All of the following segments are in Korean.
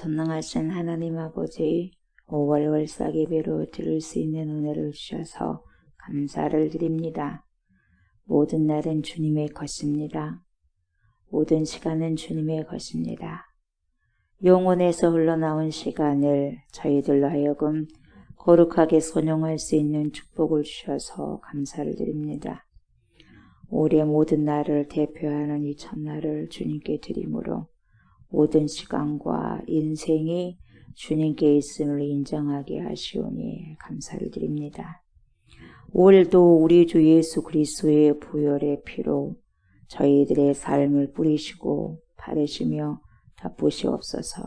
전능하신 하나님 아버지, 5월 월삭 예배로 드릴 수 있는 은혜를 주셔서 감사를 드립니다. 모든 날은 주님의 것입니다. 모든 시간은 주님의 것입니다. 영혼에서 흘러나온 시간을 저희들로 하여금 거룩하게 선용할 수 있는 축복을 주셔서 감사를 드립니다. 올해 모든 날을 대표하는 이 첫날을 주님께 드림으로 모든 시간과 인생이 주님께 있음을 인정하게 하시오니 감사를 드립니다. 올해도 우리 주 예수 그리스도의 보혈의 피로 저희들의 삶을 뿌리시고 바르시며 덮으시옵소서.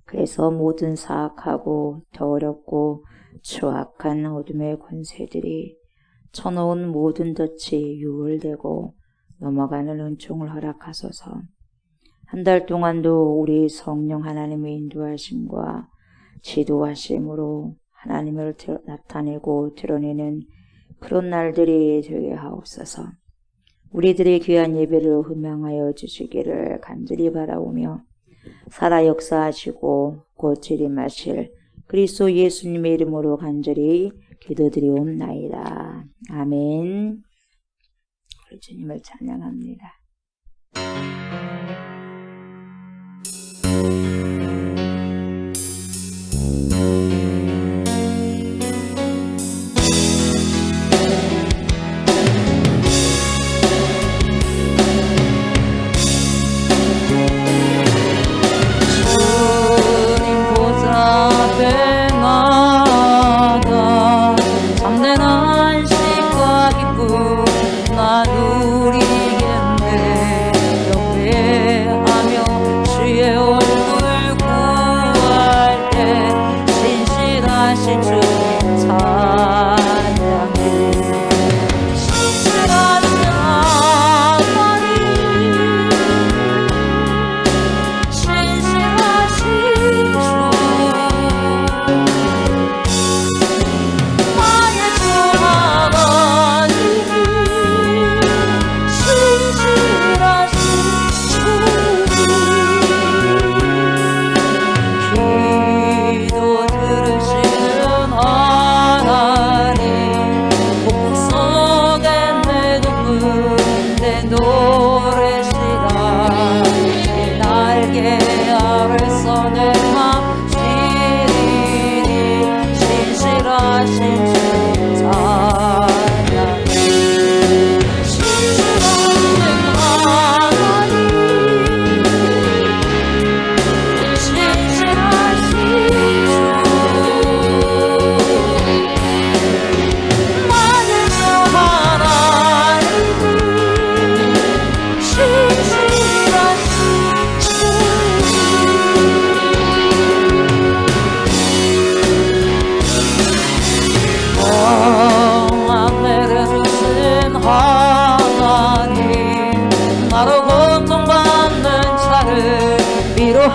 그래서 모든 사악하고 더럽고 추악한 어둠의 권세들이 쳐놓은 모든 덫이 유월되고 넘어가는 은총을 허락하소서. 한 달 동안도 우리 성령 하나님의 인도하심과 지도하심으로 하나님을 나타내고 드러내는 그런 날들이 되게 하옵소서. 우리들의 귀한 예배를 흠양하여 주시기를 간절히 바라오며 살아 역사하시고 곧 재림하실 그리스도 예수님의 이름으로 간절히 기도드리옵나이다. 아멘. 우리 주님을 찬양합니다.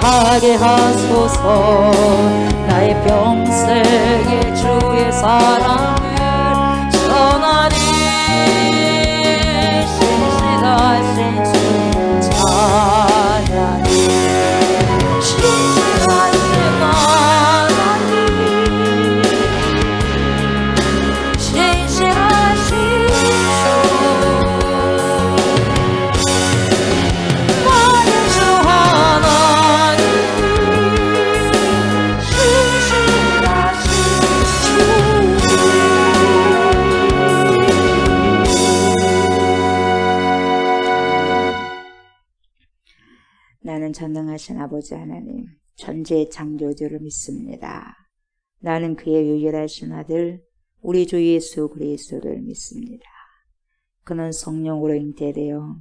하게 하소서. 나의 평생의 주의 사랑을 전하리. 신실하신 주 찬양이 신실하신 하나님, 신실하신 주 나의 주 하나님, 나는 전능하신 아버지 하나님, 천지의 창조주를 믿습니다. 나는 그의 유일하신 아들 우리 주 예수 그리스도를 믿습니다. 그는 성령으로 잉태되어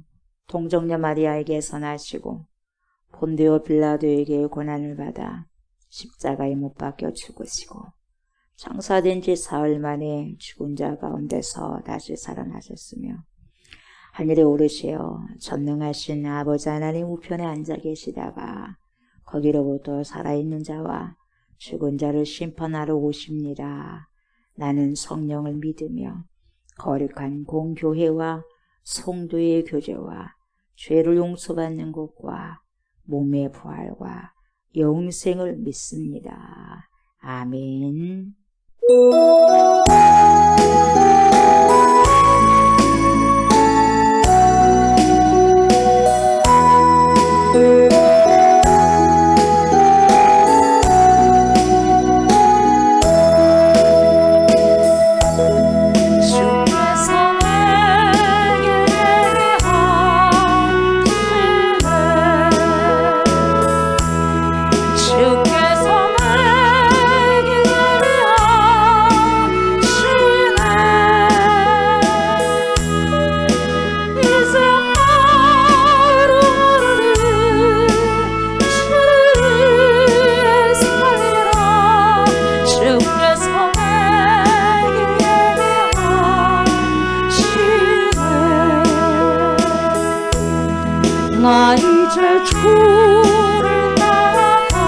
동정녀 마리아에게서 나시고 본디오 빌라도에게 고난을 받아 십자가에 못 박혀 죽으시고 장사된 지 사흘 만에 죽은 자 가운데서 다시 살아나셨으며 하늘에 오르시어 전능하신 아버지 하나님 우편에 앉아 계시다가 거기로부터 살아있는 자와 죽은 자를 심판하러 오십니다. 나는 성령을 믿으며 거룩한 공교회와 성도의 교제와 죄를 용서받는 것과 몸의 부활과 영생을 믿습니다. 아멘. 나 이제 주를 따라가야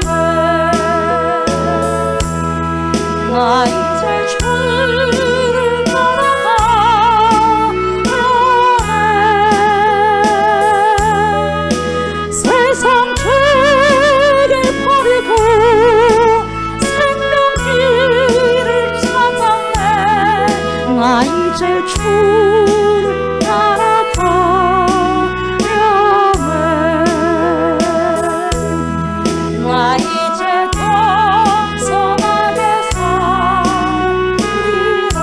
해. 나 이제 주를 따라가야 해. 세상 죄를 버리고 생명길을 찾았네. 나 이제 주를 나 이제 겸손하게 살리라.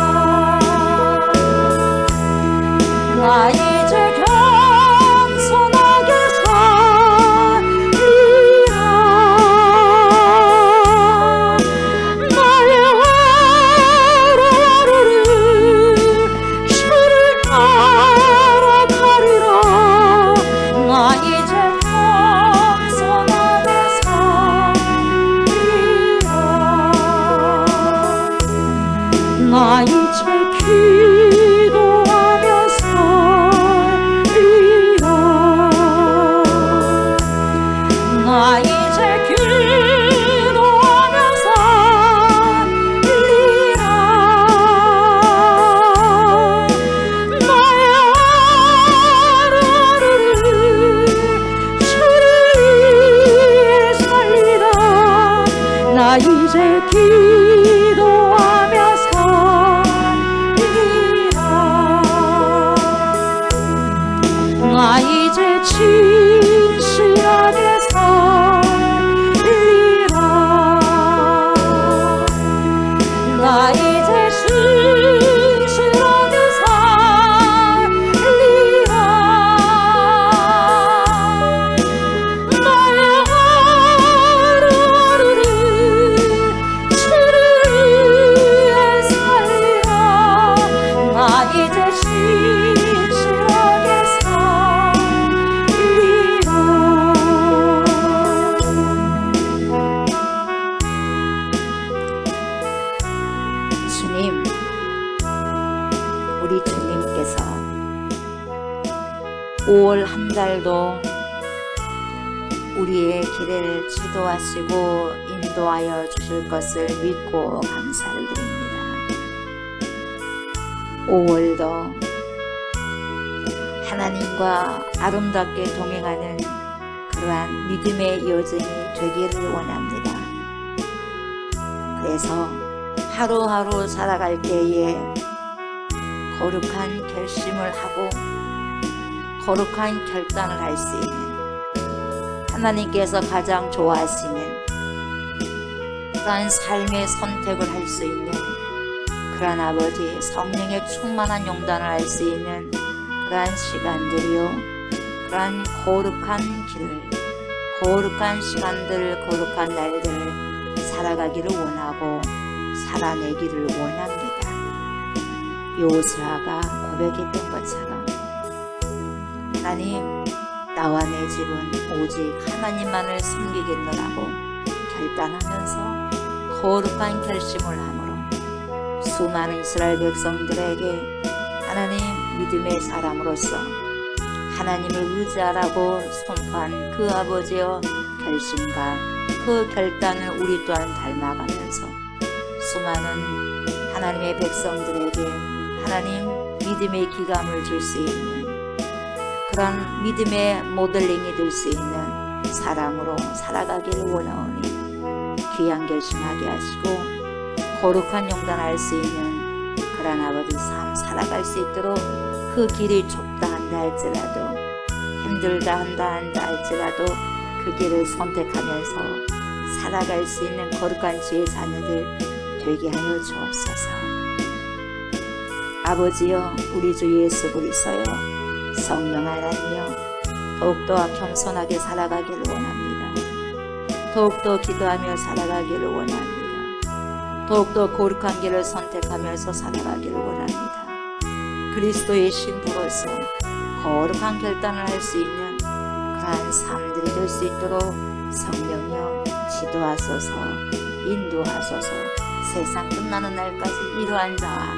나 이제 겸손하게 살리라. 나의 하루하루를 주를 따라가리라. 나 이제 겸손하게 나 이제 기도하며 살리라. 나 이제 기도하며 살리라. 나의 하루하루를 주를 위해 살리라. 나 이제 기도하며 나 이제 진실하게 살리라. 나 이제 진실하게 살리라. 나의 하루하루를 주를 위해 살리라. 나 이제 진실하게 주님, 우리 주님께서 5월 한 달도 우리의 길을 지도하시고 인도하여 주실 것을 믿고 감사를 드립니다. 5월도 하나님과 아름답게 동행하는 그러한 믿음의 여정이 되기를 원합니다. 그래서 하루하루 살아갈 때에 거룩한 결심을 하고 거룩한 결단을 할 수 있는, 하나님께서 가장 좋아하시는 그러한 삶의 선택을 할 수 있는, 그러한 아버지 성령의 충만한 용단을 할 수 있는 그러한 시간들이요, 그러한 거룩한 길을, 거룩한 시간들, 거룩한 날들을 살아가기를 원하고 살아내기를 원합니다. 요수아가 고백했던 것처럼 하나님, 나와 내 집은 오직 하나님만을 섬기겠노라고 결단하면서 거룩한 결심을 함으로 수많은 이스라엘 백성들에게 하나님 믿음의 사람으로서 하나님을 의지하라고 선포한 그 아버지의 결심과 그 결단을 우리 또한 닮아가면서 수많은 하나님의 백성들에게 하나님 믿음의 기감을 줄 수 있는, 그런 믿음의 모델링이 될 수 있는 사람으로 살아가기를 원하오니 귀한 결심하게 하시고 거룩한 용단할 수 있는 그런 아버지 삶 살아갈 수 있도록 그 길이 좁다 한다 할지라도 힘들다 한다 할지라도 그 길을 선택하면서 살아갈 수 있는 거룩한 주의 자녀들 되게 하여 주옵소서. 아버지여, 우리 주 예수 그리스도여, 성령 하나님여, 더욱더 겸손하게 살아가기를 원합니다. 더욱더 기도하며 살아가기를 원합니다. 더욱더 거룩한 길을 선택하면서 살아가기를 원합니다. 그리스도의 신부로서 거룩한 결단을 할 수 있는 그러한 삶들이 될 수 있도록 성령이여 지도하소서, 인도하소서. 세상 끝나는 날까지 이러한 자와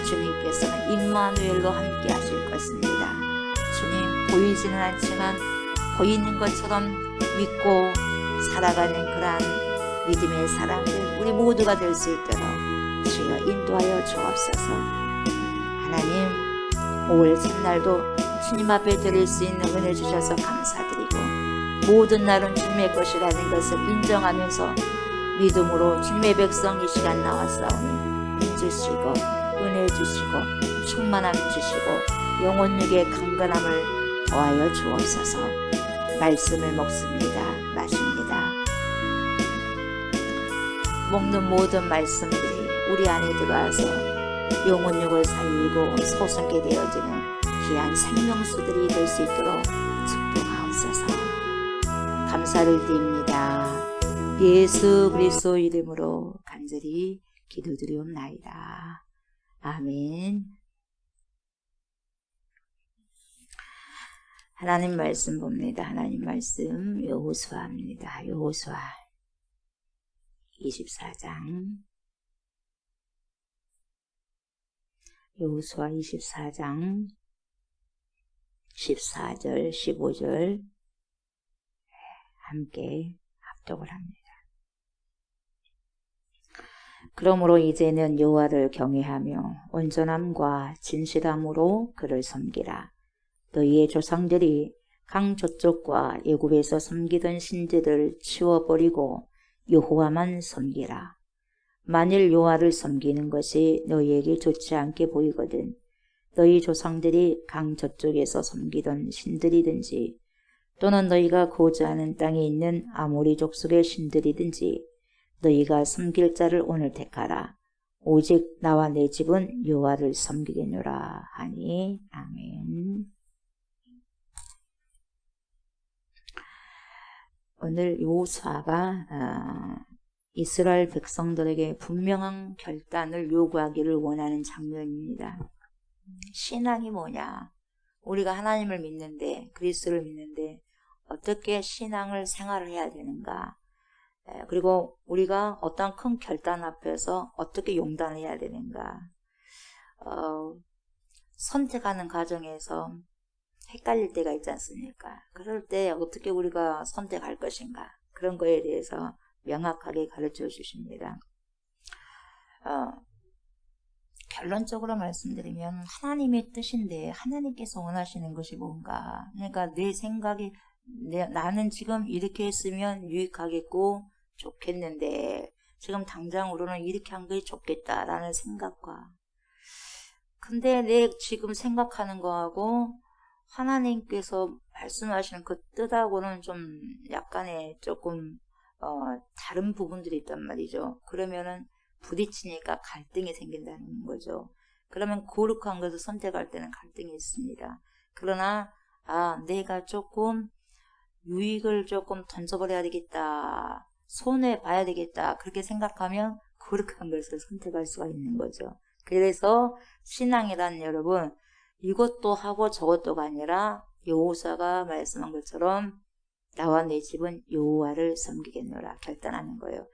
주님께서는 임마누엘로 함께 하실 것입니다. 주님, 보이지는 않지만 보이는 것처럼 믿고 살아가는 그러한 믿음의 사람들 우리 모두가 될 수 있도록 주여 인도하여 주옵소서. 하나님, 5월 첫날도 주님 앞에 드릴 수 있는 은혜 주셔서 감사드리고 모든 날은 주님의 것이라는 것을 인정하면서 믿음으로 주님의 백성 이 시간 나왔사오니 힘 주시고 은혜 주시고 충만함 주시고 영혼육의 강건함을 더하여 주옵소서. 말씀을 먹습니다. 마십니다. 먹는 모든 말씀들이 우리 안에 들어와서 영혼육을 살리고 소성게 되어지는 귀한 생명수들이 될 수 있도록 축복하옵소서. 감사를 드립니다. 예수 그리스도 이름으로 간절히 기도드리옵나이다. 아멘. 하나님 말씀 봅니다. 하나님 말씀 여호수아입니다. 여호수아 24장 여호수아 24장 14절 15절 함께 합독을 합니다. 그러므로 이제는 여호와를 경외하며 온전함과 진실함으로 그를 섬기라. 너희의 조상들이 강 저쪽과 애굽에서 섬기던 신들을 치워버리고 여호와만 섬기라. 만일 여호와를 섬기는 것이 너희에게 좋지 않게 보이거든 너희 조상들이 강 저쪽에서 섬기던 신들이든지 또는 너희가 거주하는 땅에 있는 아모리 족속의 신들이든지 너희가 섬길 자를 오늘 택하라. 오직 나와 내 집은 여호와를 섬기겠노라 하니. 아멘. 오늘 여호수아가 이스라엘 백성들에게 분명한 결단을 요구하기를 원하는 장면입니다. 신앙이 뭐냐? 우리가 하나님을 믿는데, 그리스도를 믿는데 어떻게 신앙을 생활을 해야 되는가? 그리고 우리가 어떤 큰 결단 앞에서 어떻게 용단을 해야 되는가? 선택하는 과정에서 헷갈릴 때가 있지 않습니까? 그럴 때 어떻게 우리가 선택할 것인가? 그런 거에 대해서 명확하게 가르쳐 주십니다. 결론적으로 말씀드리면 하나님의 뜻인데 하나님께서 원하시는 것이 뭔가? 그러니까 내 생각이 나는 지금 이렇게 했으면 유익하겠고 좋겠는데 지금 당장으로는 이렇게 한 게 좋겠다라는 생각과 근데 내 지금 생각하는 거하고 하나님께서 말씀하시는 그 뜻하고는 좀 약간의 조금 다른 부분들이 있단 말이죠. 그러면은 부딪히니까 갈등이 생긴다는 거죠. 그러면 거룩한 것을 선택할 때는 갈등이 있습니다. 그러나 내가 조금 유익을 조금 던져버려야 되겠다. 손해봐야 되겠다. 그렇게 생각하면 거룩한 것을 선택할 수가 있는 거죠. 그래서 신앙이란 여러분 이것도 하고 저것도가 아니라 여호수아가 말씀한 것처럼 나와 내 집은 여호와를 섬기겠노라 결단하는 거예요.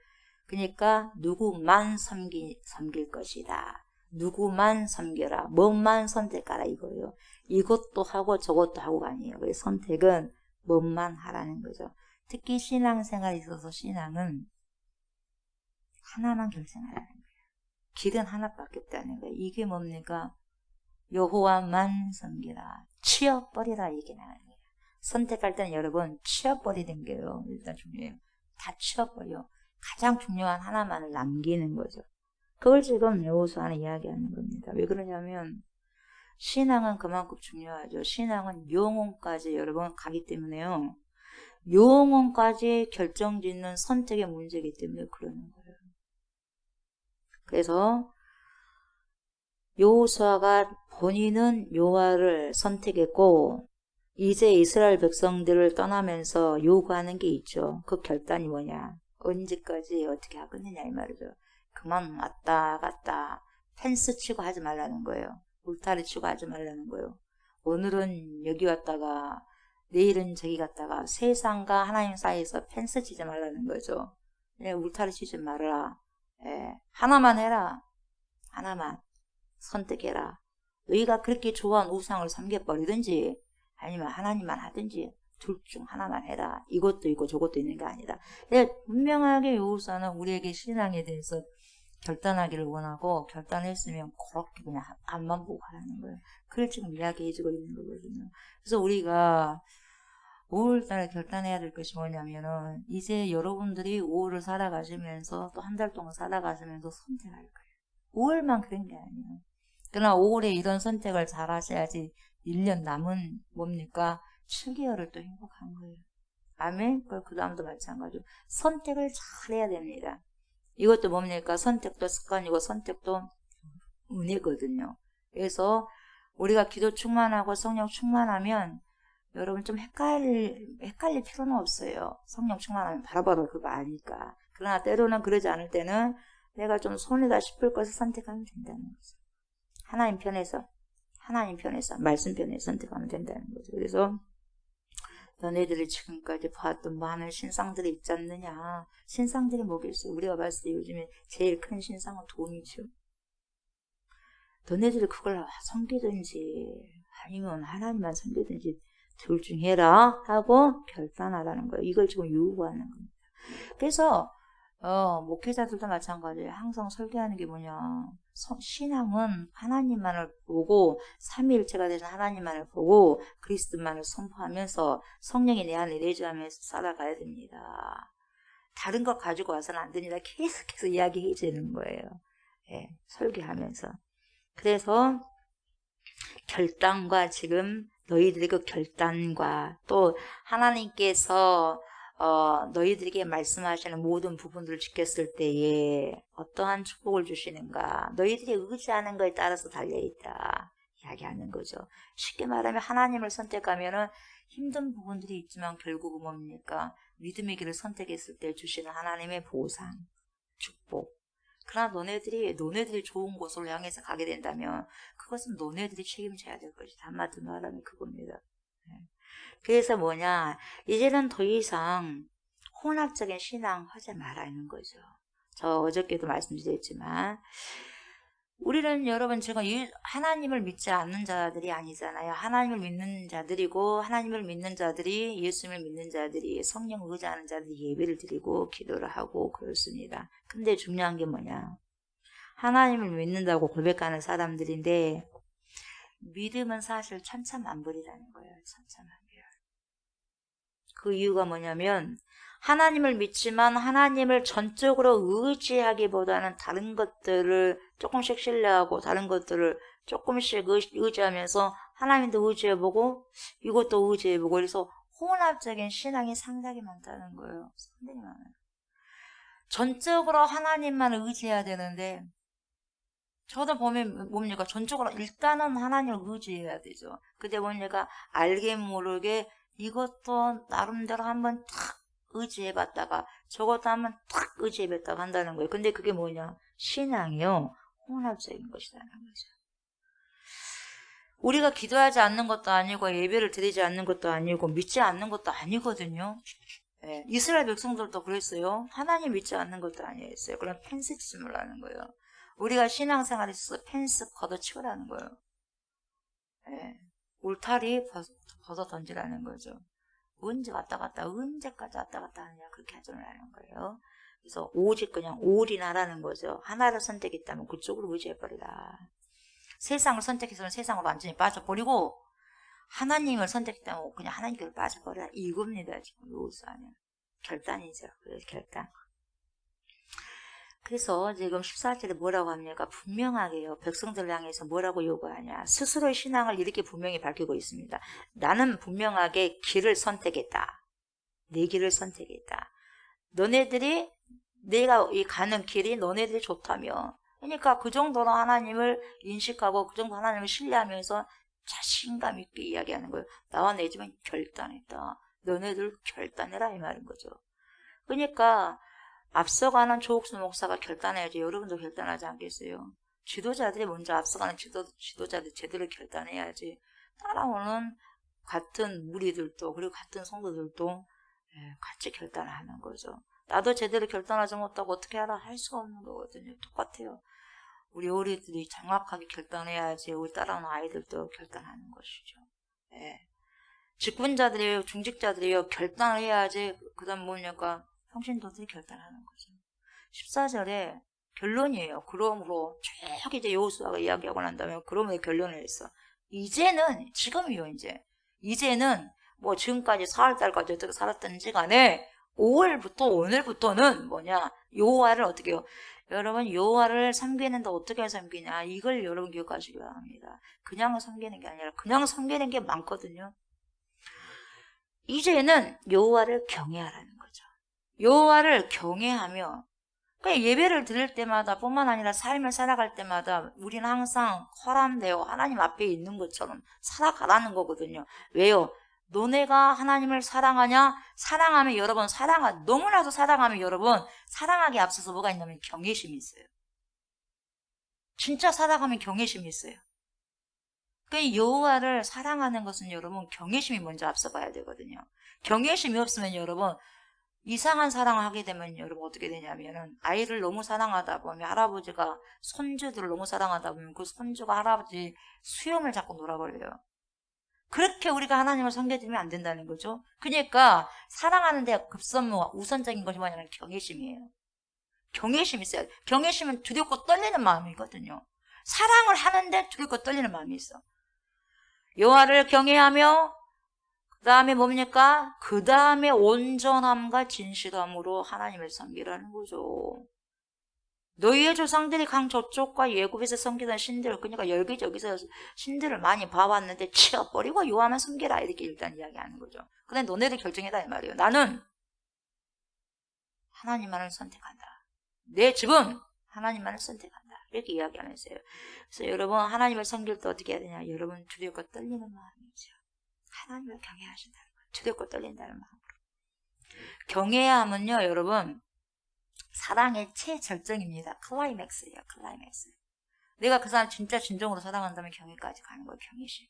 그러니까 누구만 섬길 것이다. 누구만 섬겨라. 뭐만 선택하라 이거예요. 이것도 하고 저것도 하고가 아니에요. 그래서 선택은 뭐만 하라는 거죠. 특히 신앙생활에 있어서 신앙은 하나만 결정하라는 거예요. 길은 하나밖에 없다는 거예요. 이게 뭡니까? 여호와만 섬기라. 치워버리라 이게 나는 거예요. 선택할 때는 여러분 치워버리는 게요. 일단 중요해요. 다 치워버려. 가장 중요한 하나만을 남기는 거죠. 그걸 지금 여호수아는 이야기하는 겁니다. 왜 그러냐면 신앙은 그만큼 중요하죠. 신앙은 영혼까지 여러분 가기 때문에요. 영혼까지 결정짓는 선택의 문제이기 때문에 그러는 거예요. 그래서 여호수아가 본인은 여호와를 선택했고 이제 이스라엘 백성들을 떠나면서 요구하는 게 있죠. 그 결단이 뭐냐? 언제까지 어떻게 하겠느냐 이 말이죠. 그만 왔다 갔다 펜스 치고 하지 말라는 거예요. 울타리 치고 하지 말라는 거예요. 오늘은 여기 왔다가 내일은 저기 갔다가 세상과 하나님 사이에서 펜스 치지 말라는 거죠. 예, 울타리 치지 말아라. 예, 하나만 해라. 하나만 선택해라. 너희가 그렇게 좋아하는 우상을 섬겨버리든지 아니면 하나님만 하든지 둘 중 하나만 해라. 이것도 있고 저것도 있는 게 아니다. 근데 분명하게 여호수아는 우리에게 신앙에 대해서 결단하기를 원하고 결단했으면 그렇게 그냥 앞만 보고 하라는 거예요. 그걸 지금 이야기해주고 있는 거거든요. 그래서 우리가 5월달에 결단해야 될 것이 뭐냐면은 이제 여러분들이 5월을 살아가시면서 또 한 달 동안 살아가시면서 선택할 거예요. 5월만 그런 게 아니에요. 그러나 5월에 이런 선택을 잘 하셔야지 1년 남은 뭡니까? 7개월을 또 행복한 거예요. 아멘? 그 다음도 마찬가지로 선택을 잘 해야 됩니다. 이것도 뭡니까? 선택도 습관이고 선택도 은혜거든요. 그래서 우리가 기도 충만하고 성령 충만하면 여러분 좀 헷갈릴 필요는 없어요. 성령 충만하면 바로바로 그거 아니까. 그러나 때로는 그러지 않을 때는 내가 좀 손해다 싶을 것을 선택하면 된다는 거죠. 하나님 편에서 말씀 편에서 선택하면 된다는 거죠. 그래서 너네들이 지금까지 봤던 많은 신상들이 있지 않느냐. 신상들이 뭐겠어요? 우리가 봤을 때 요즘에 제일 큰 신상은 돈이죠. 너네들이 그걸 섬기든지 아니면 하나님만 섬기든지 둘 중 해라 하고 결단하라는 거예요. 이걸 지금 요구하는 겁니다. 그래서 목회자들도 마찬가지예요. 항상 설교하는 게 뭐냐. 신앙은 하나님만을 보고 삼위일체가 되신 하나님만을 보고 그리스도만을 선포하면서 성령이 내 안에 내주하면서 살아가야 됩니다. 다른 거 가지고 와서는 안 됩니다. 계속해서 이야기해 주는 거예요. 예, 설교하면서. 그래서 결단과 지금 너희들의 그 결단과 또 하나님께서 너희들에게 말씀하시는 모든 부분들을 지켰을 때에 어떠한 축복을 주시는가. 너희들이 의지하는 거에 따라서 달려있다. 이야기하는 거죠. 쉽게 말하면 하나님을 선택하면은 힘든 부분들이 있지만 결국은 뭡니까? 믿음의 길을 선택했을 때 주시는 하나님의 보상, 축복. 그러나 너네들이 좋은 곳으로 향해서 가게 된다면 그것은 너네들이 책임져야 될 것이다. 한마디로 말하면 그겁니다. 그래서 뭐냐, 이제는 더 이상 혼합적인 신앙 하지 말라는 거죠. 저 어저께도 말씀드렸지만 우리는 여러분 제가 하나님을 믿지 않는 자들이 아니잖아요. 하나님을 믿는 자들이고 하나님을 믿는 자들이 예수님을 믿는 자들이 성령을 의지하는 자들이 예배를 드리고 기도를 하고 그렇습니다. 근데 중요한 게 뭐냐, 하나님을 믿는다고 고백하는 사람들인데 믿음은 사실 천차만별이라는 거예요. 천차만별. 그 이유가 뭐냐면 하나님을 믿지만 하나님을 전적으로 의지하기보다는 다른 것들을 조금씩 신뢰하고 다른 것들을 조금씩 의지하면서 하나님도 의지해보고 이것도 의지해보고 그래서 혼합적인 신앙이 상당히 많다는 거예요. 상당히 많아요. 전적으로 하나님만 의지해야 되는데 저도 보면 뭡니까? 전적으로 일단은 하나님을 의지해야 되죠. 근데 뭡니까? 알게 모르게 이것도 나름대로 한번 탁 의지해봤다가 저것도 한번 탁 의지해봤다가 한다는 거예요. 근데 그게 뭐냐? 신앙이요. 혼합적인 것이라는 거죠. 우리가 기도하지 않는 것도 아니고 예배를 드리지 않는 것도 아니고 믿지 않는 것도 아니거든요. 네. 이스라엘 백성들도 그랬어요. 하나님 믿지 않는 것도 아니었어요. 그럼 펜스 치지 말라는 거예요. 우리가 신앙생활에서 펜스 걷어치우라는 거예요. 네. 울타리 벗어 던지라는 거죠. 언제까지 왔다 갔다 하느냐 그렇게 하지 말라는 거예요. 그래서 오직 그냥 올인하라는 거죠. 하나를 선택했다면 그쪽으로 의지해버리라. 세상을 선택해서는 세상으로 완전히 빠져버리고 하나님을 선택했다면 그냥 하나님께로 빠져버려라. 이겁니다. 지금 요수 안에. 결단이죠. 결단. 그래서 지금 14절에 뭐라고 합니까? 분명하게요. 백성들을 향해서 뭐라고 요구하냐. 스스로의 신앙을 이렇게 분명히 밝히고 있습니다. 나는 분명하게 길을 선택했다. 내 길을 선택했다. 너네들이 내가 가는 길이 너네들이 좋다며. 그러니까 그 정도로 하나님을 인식하고 그 정도 하나님을 신뢰하면서 자신감 있게 이야기하는 거예요. 나와 내 집은 결단했다. 너네들 결단해라 이 말인 거죠. 그러니까 앞서가는 조옥수 목사가 결단해야지 여러분도 결단하지 않겠어요? 지도자들이 먼저 앞서가는 지도자들 제대로 결단해야지 따라오는 같은 무리들도 그리고 같은 성도들도 같이 결단하는 거죠. 나도 제대로 결단하지 못하고 어떻게 하라 할 수가 없는 거거든요. 똑같아요. 우리 어린이들이 정확하게 결단해야지 우리 따라오는 아이들도 결단하는 것이죠. 직분자들이요, 중직자들이요, 결단을 해야지 그 다음 뭐냐니까 평신도들이 결단하는 거죠. 14절에 결론이에요. 그러므로 쭉 이제 여호수아가 이야기하고 난 다음에 그러므로 결론을 했어. 이제는 지금이요 이제는 뭐 지금까지 4월달까지 어떻게 살았던지 간에 5월부터 오늘부터는 뭐냐 여호와를 어떻게 해요? 여러분 여호와를 섬기는데 어떻게 섬기냐 이걸 여러분 기억하시기 바랍니다. 그냥 섬기는 게 아니라 그냥 섬기는 게 많거든요. 이제는 여호와를 경외하라는 거죠. 여호와를 경외하며 그러니까 예배를 드릴 때마다 뿐만 아니라 삶을 살아갈 때마다 우리는 항상 허람되어 하나님 앞에 있는 것처럼 살아가라는 거거든요. 왜요? 너네가 하나님을 사랑하냐? 사랑하면 여러분 너무나도 사랑하면 여러분 사랑하기에 앞서서 뭐가 있냐면 경외심이 있어요. 진짜 사랑하면 경외심이 있어요. 그러니까 여호와를 사랑하는 것은 여러분 경외심이 먼저 앞서가야 되거든요. 경외심이 없으면 여러분 이상한 사랑을 하게 되면 여러분 어떻게 되냐면은 아이를 너무 사랑하다 보면 할아버지가 손주들을 너무 사랑하다 보면 그 손주가 할아버지 수염을 잡고 놀아버려요. 그렇게 우리가 하나님을 섬겨드리면 안 된다는 거죠. 그러니까 사랑하는 데 급선무와 우선적인 것이 뭐냐면 경외심이에요. 경외심이 있어야 돼. 경외심은 두렵고 떨리는 마음이거든요. 사랑을 하는데 두렵고 떨리는 마음이 있어. 여호와를 경외하며 그 다음에 뭡니까? 그 다음에 온전함과 진실함으로 하나님을 섬기라는 거죠. 너희의 조상들이 강 저쪽과 예굽에서 섬기던 신들, 그러니까 여기저기서 신들을 많이 봐왔는데 치워버리고 여호와만 섬기라 이렇게 일단 이야기하는 거죠. 근데 너네들 결정해라 이 말이에요. 나는 하나님만을 선택한다. 내 집은 하나님만을 선택한다. 이렇게 이야기하면서요. 그래서 여러분 하나님을 섬길 때 어떻게 해야 되냐? 여러분 두렵고 떨리는 마음이죠. 하나님을 경외하신다는 거예요. 두렵고 떨린다는 마음으로. 경외함은요 여러분 사랑의 최절정입니다. 클라이맥스예요. 클라이맥스. 내가 그 사람 진짜 진정으로 사랑한다면 경외까지 가는 거예요. 경외심.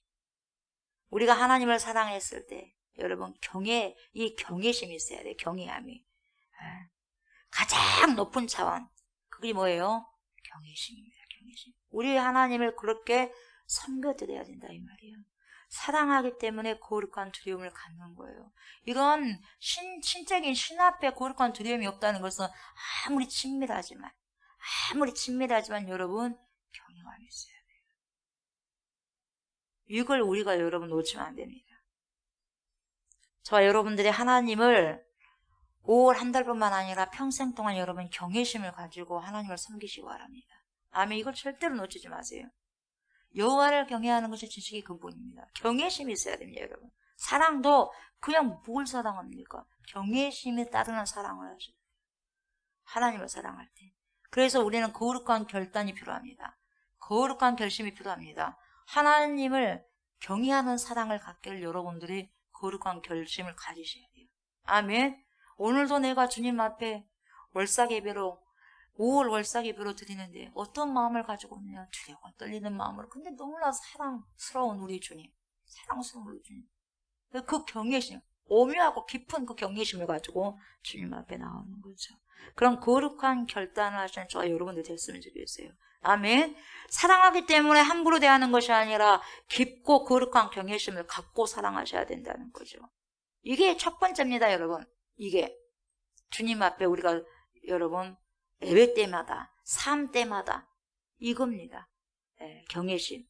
우리가 하나님을 사랑했을 때 여러분 이 경외심이 있어야 돼요. 경외함이. 가장 높은 차원. 그게 뭐예요? 경외심입니다. 경외심. 우리 하나님을 그렇게 섬겨드려야 된다 이 말이에요. 사랑하기 때문에 거룩한 두려움을 갖는 거예요. 이런 신적인 신 앞에 거룩한 두려움이 없다는 것은 아무리 친밀하지만 여러분 경외감이 있어야 돼요. 이걸 우리가 여러분 놓치면 안 됩니다. 저와 여러분들이 하나님을 5월 한 달뿐만 아니라 평생 동안 여러분 경외심을 가지고 하나님을 섬기시기 바랍니다. 아멘. 이걸 절대로 놓치지 마세요. 여호와를 경외하는 것이 지식의 근본입니다. 경외심이 있어야 됩니다, 여러분. 사랑도 그냥 뭘 사랑합니까? 경외심에 따르는 사랑을 하셔야 돼요. 하나님을 사랑할 때. 그래서 우리는 거룩한 결단이 필요합니다. 거룩한 결심이 필요합니다. 하나님을 경외하는 사랑을 갖길 여러분들이 거룩한 결심을 가지셔야 돼요. 아멘. 오늘도 내가 주님 앞에 월삭예배로 5월 월삭예배로 드리는데 어떤 마음을 가지고 있느냐? 두려워 떨리는 마음으로. 근데 너무나 사랑스러운 우리 주님. 사랑스러운 우리 주님. 그 경외심, 오묘하고 깊은 그 경외심을 가지고 주님 앞에 나오는 거죠. 그런 거룩한 결단을 하시는 저와 여러분들 됐으면 좋겠어요. 아멘. 사랑하기 때문에 함부로 대하는 것이 아니라 깊고 거룩한 경외심을 갖고 사랑하셔야 된다는 거죠. 이게 첫 번째입니다, 여러분. 이게 주님 앞에 우리가 여러분 예배 때마다 삶 때마다 이겁니다. 경외심.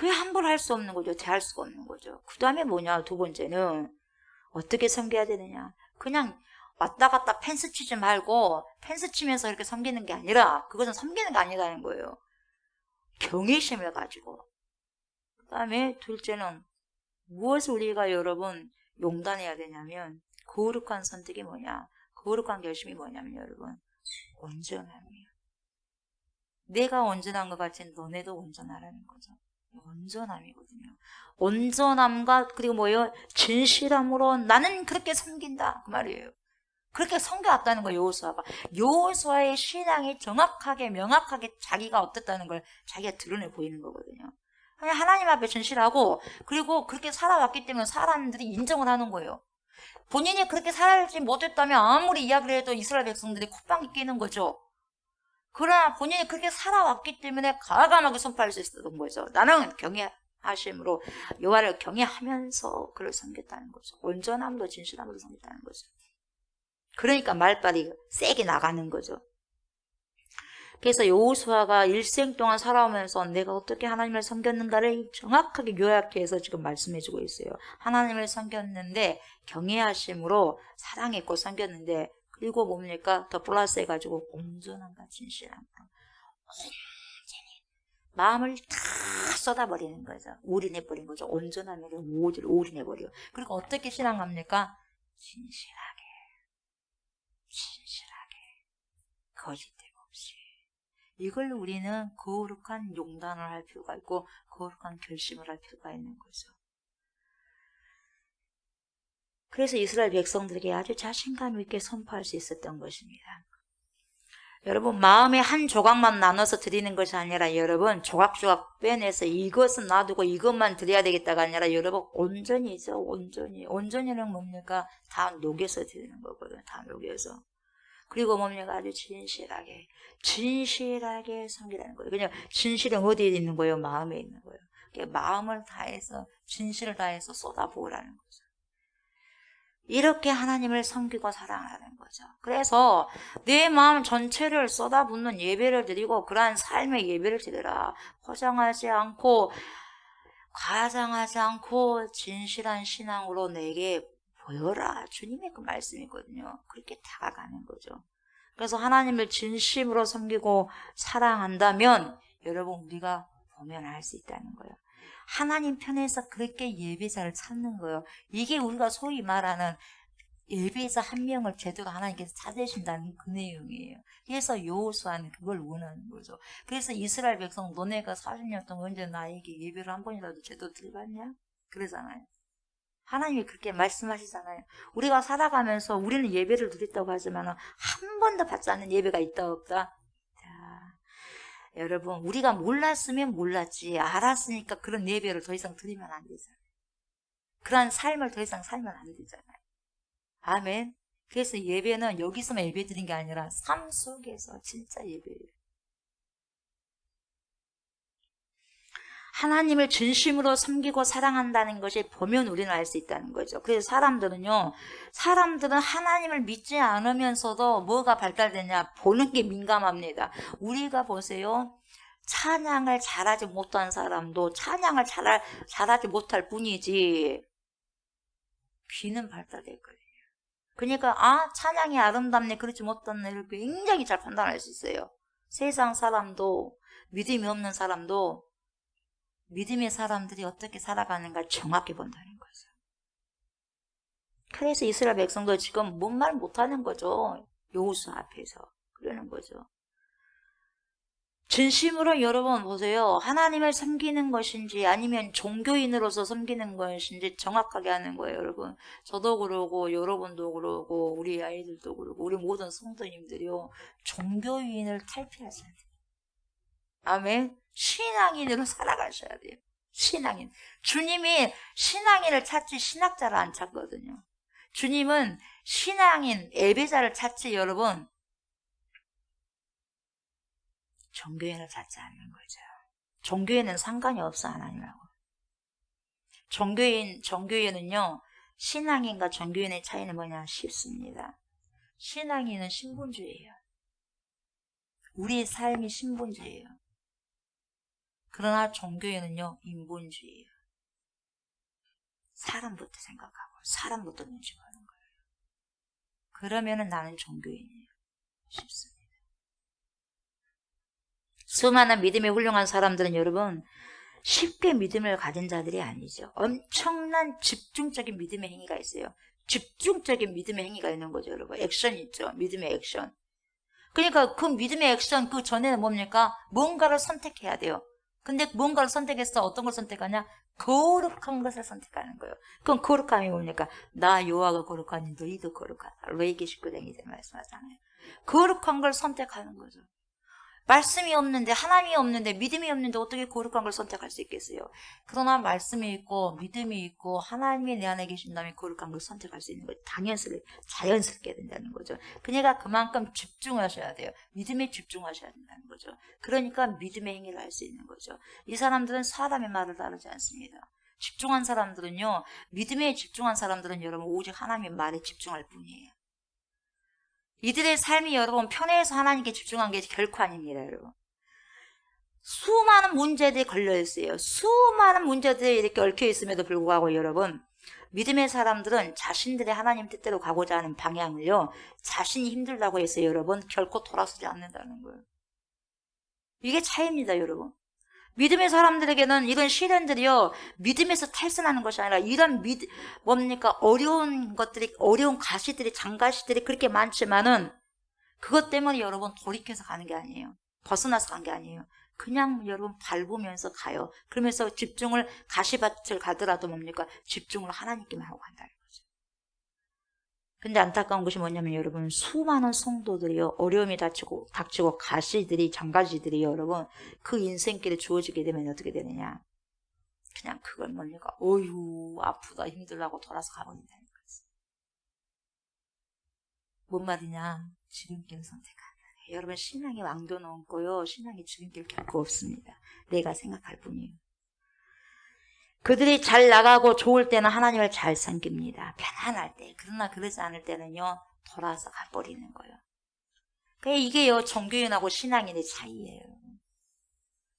그게 함부로 할 수 없는 거죠. 대할 수가 없는 거죠. 그 다음에 뭐냐, 두 번째는 어떻게 섬겨야 되느냐. 그냥 왔다 갔다 펜스 치지 말고 펜스 치면서 이렇게 섬기는 게 아니라, 그것은 섬기는 게 아니라는 거예요. 경외심을 가지고. 그 다음에 둘째는 무엇을 우리가 여러분 용단해야 되냐면, 거룩한 선택이 뭐냐, 거룩한 결심이 뭐냐면 여러분, 온전함이에요. 내가 온전한 것 같이 너네도 온전하라는 거죠. 온전함이거든요. 온전함과 그리고 뭐예요? 진실함으로 나는 그렇게 섬긴다 그 말이에요. 그렇게 섬겨왔다는 거예요. 여호수아가. 여호수아의 신앙이 정확하게 명확하게 자기가 어땠다는 걸 자기가 드러내 보이는 거거든요. 하나님 앞에 진실하고, 그리고 그렇게 살아왔기 때문에 사람들이 인정을 하는 거예요. 본인이 그렇게 살지 못했다면 아무리 이야기를 해도 이스라엘 백성들이 콧방귀 끼는 거죠. 그러나 본인이 그렇게 살아왔기 때문에 과감하게 선포할 수 있었던 거죠. 나는 경외하심으로 여호와를 경외하면서 그를 섬겼다는 거죠. 온전함도 진실함으로 섬겼다는 거죠. 그러니까 말빨이 세게 나가는 거죠. 그래서 여호수아가 일생 동안 살아오면서 내가 어떻게 하나님을 섬겼는가를 정확하게 요약해서 지금 말씀해주고 있어요. 하나님을 섬겼는데 경외하심으로 사랑했고 섬겼는데, 그리고 뭡니까? 더 플러스 해가지고 온전함과 진실함으로 온전히 마음을 다 쏟아버리는 거죠. 올인해버린 거죠. 온전함을 올인해버려. 그리고 어떻게 신앙합니까? 진실하게 거짓됨 없이. 이걸 우리는 거룩한 용단을 할 필요가 있고 거룩한 결심을 할 필요가 있는 거죠. 그래서 이스라엘 백성들에게 아주 자신감 있게 선포할 수 있었던 것입니다. 여러분, 마음의 한 조각만 나눠서 드리는 것이 아니라 여러분 조각조각 빼내서 이것은 놔두고 이것만 드려야 되겠다가 아니라 여러분 온전히죠. 온전히는 뭡니까? 다 녹여서 드리는 거거든요. 다 녹여서. 그리고 뭡니까? 아주 진실하게 섬기라는 거예요. 그냥 진실은 어디에 있는 거예요? 마음에 있는 거예요. 마음을 다해서 진실을 다해서 쏟아부으라는 거죠. 이렇게 하나님을 섬기고 사랑하는 거죠. 그래서 내 마음 전체를 쏟아붓는 예배를 드리고 그러한 삶의 예배를 드리라. 포장하지 않고 과장하지 않고 진실한 신앙으로 내게 보여라. 주님의 그 말씀이거든요. 그렇게 다가가는 거죠. 그래서 하나님을 진심으로 섬기고 사랑한다면 여러분 우리가 보면 알 수 있다는 거예요. 하나님 편에서 그렇게 예배자를 찾는 거예요. 이게 우리가 소위 말하는 예배자 한 명을 제대로 하나님께서 찾으신다는 그 내용이에요. 그래서 여호수아는 그걸 원하는 거죠. 그래서 이스라엘 백성 너네가 40년 동안 언제 나에게 예배를 한 번이라도 제대로 드려봤냐? 그러잖아요. 하나님이 그렇게 말씀하시잖아요. 우리가 살아가면서 우리는 예배를 드렸다고 하지만 한 번도 받지 않는 예배가 있다 없다? 여러분, 우리가 몰랐으면 몰랐지, 알았으니까 그런 예배를 더 이상 드리면 안 되잖아요. 그런 삶을 더 이상 살면 안 되잖아요. 아멘. 그래서 예배는 여기서만 예배 드린 게 아니라 삶 속에서 진짜 예배예요. 하나님을 진심으로 섬기고 사랑한다는 것이 보면 우리는 알 수 있다는 거죠. 그래서 사람들은 하나님을 믿지 않으면서도 뭐가 발달되냐? 보는 게 민감합니다. 우리가 보세요. 찬양을 잘하지 못한 사람도 찬양을 잘하지 못할 뿐이지 귀는 발달될 거예요. 그러니까 찬양이 아름답네, 그렇지 못하네, 이렇게 굉장히 잘 판단할 수 있어요. 세상 사람도, 믿음이 없는 사람도 믿음의 사람들이 어떻게 살아가는가 정확히 본다는 거죠. 그래서 이스라엘 백성도 지금 뭔 말 못하는 거죠. 여호수아 앞에서. 그러는 거죠. 진심으로 여러분 보세요. 하나님을 섬기는 것인지 아니면 종교인으로서 섬기는 것인지 정확하게 하는 거예요. 여러분, 저도 그러고 여러분도 그러고 우리 아이들도 그러고 우리 모든 성도님들이요, 종교인을 탈피하셔야 돼요. 아멘. 신앙인으로 살아가셔야 돼요. 신앙인. 주님이 신앙인을 찾지 신학자를 안 찾거든요. 주님은 신앙인, 예배자를 찾지 여러분 종교인을 찾지 않는 거죠. 종교인은 상관이 없어 하나님하고. 종교인은요, 신앙인과 종교인의 차이는 뭐냐? 쉽습니다. 신앙인은 신분주의예요. 우리의 삶이 신분주의예요. 그러나 종교에는요, 인본주의예요. 사람부터 생각하고 사람부터 눈치 보는 거예요. 그러면은 나는 종교인이에요. 싶습니다. 수많은 믿음이 훌륭한 사람들은 여러분 쉽게 믿음을 가진 자들이 아니죠. 엄청난 집중적인 믿음의 행위가 있어요. 집중적인 믿음의 행위가 있는 거죠, 여러분. 액션 있죠. 믿음의 액션. 그러니까 그 믿음의 액션 그 전에는 뭡니까? 뭔가를 선택해야 돼요. 근데 뭔가를 선택해서 어떤 걸 선택하냐? 거룩한 것을 선택하는 거예요. 그럼 거룩함이 뭡니까? 나 여호와가 거룩하니 너희도 거룩하다. 레위기 19장 2절 말씀하잖아요. 거룩한 걸 선택하는 거죠. 말씀이 없는데, 하나님이 없는데, 믿음이 없는데 어떻게 거룩한 걸 선택할 수 있겠어요? 그러나 말씀이 있고 믿음이 있고 하나님이 내 안에 계신다면 거룩한 걸 선택할 수 있는 거죠. 자연스럽게 된다는 거죠. 그러니까 그만큼 집중하셔야 돼요. 믿음에 집중하셔야 된다는 거죠. 그러니까 믿음의 행위를 할 수 있는 거죠. 이 사람들은 사람의 말을 따르지 않습니다. 집중한 사람들은요, 믿음에 집중한 사람들은 여러분 오직 하나님의 말에 집중할 뿐이에요. 이들의 삶이 여러분 편해서 하나님께 집중한 게 결코 아닙니다, 여러분. 수많은 문제들이 걸려있어요. 수많은 문제들이 이렇게 얽혀있음에도 불구하고 여러분, 믿음의 사람들은 자신들의 하나님 뜻대로 가고자 하는 방향을요, 자신이 힘들다고 해서 여러분 결코 돌아서지 않는다는 거예요. 이게 차이입니다, 여러분. 믿음의 사람들에게는 이런 시련들이요, 믿음에서 탈선하는 것이 아니라 이런 뭡니까? 어려운 것들이, 어려운 가시들이, 장가시들이 그렇게 많지만은 그것 때문에 여러분 돌이켜서 가는 게 아니에요. 벗어나서 간 게 아니에요. 그냥 여러분 밟으면서 가요. 그러면서 집중을, 가시밭을 가더라도 뭡니까? 집중을 하나님께만 하고 간다는 거죠. 근데 안타까운 것이 뭐냐면 여러분, 수많은 성도들이요, 어려움이 닥치고 가시들이, 장가지들이 여러분, 그 인생길에 주어지게 되면 어떻게 되느냐? 그냥 그걸 뭡니까? 어휴, 아프다, 힘들다고 돌아서 가버린다는 거지. 뭔 말이냐? 지름길을 선택한다. 여러분, 신앙이 왕도 넘고요, 신앙이 지름길 결코 없습니다. 내가 생각할 뿐이에요. 그들이 잘 나가고 좋을 때는 하나님을 잘 섬깁니다. 편안할 때. 그러나 그러지 않을 때는요, 돌아서 가버리는 거예요. 그러니까 이게요, 종교인하고 신앙인의 차이예요.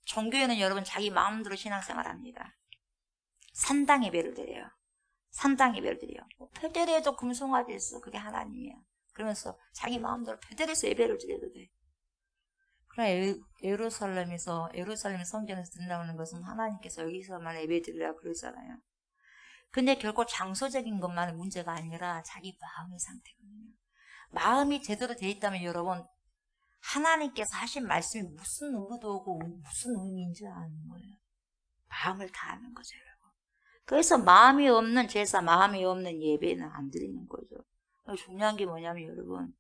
종교인은 여러분 자기 마음대로 신앙생활 합니다. 산당 예배를 드려요. 산당 예배를 드려요. 페데레도 금송아지 있어. 그게 하나님이야. 그러면서 자기 마음대로 페데레에서 예배를 드려도 돼. 그러나 예루살렘 성전에서 드린다는 것은 하나님께서 여기서만 예배 드리라 그러잖아요. 근데 결코 장소적인 것만은 문제가 아니라 자기 마음의 상태거든요. 마음이 제대로 돼 있다면 여러분, 하나님께서 하신 말씀이 무슨 의도고 무슨 의미인지 아는 거예요. 마음을 다하는 거죠, 여러분. 그래서 마음이 없는 제사, 마음이 없는 예배는 안 드리는 거죠. 중요한 게 뭐냐면 여러분,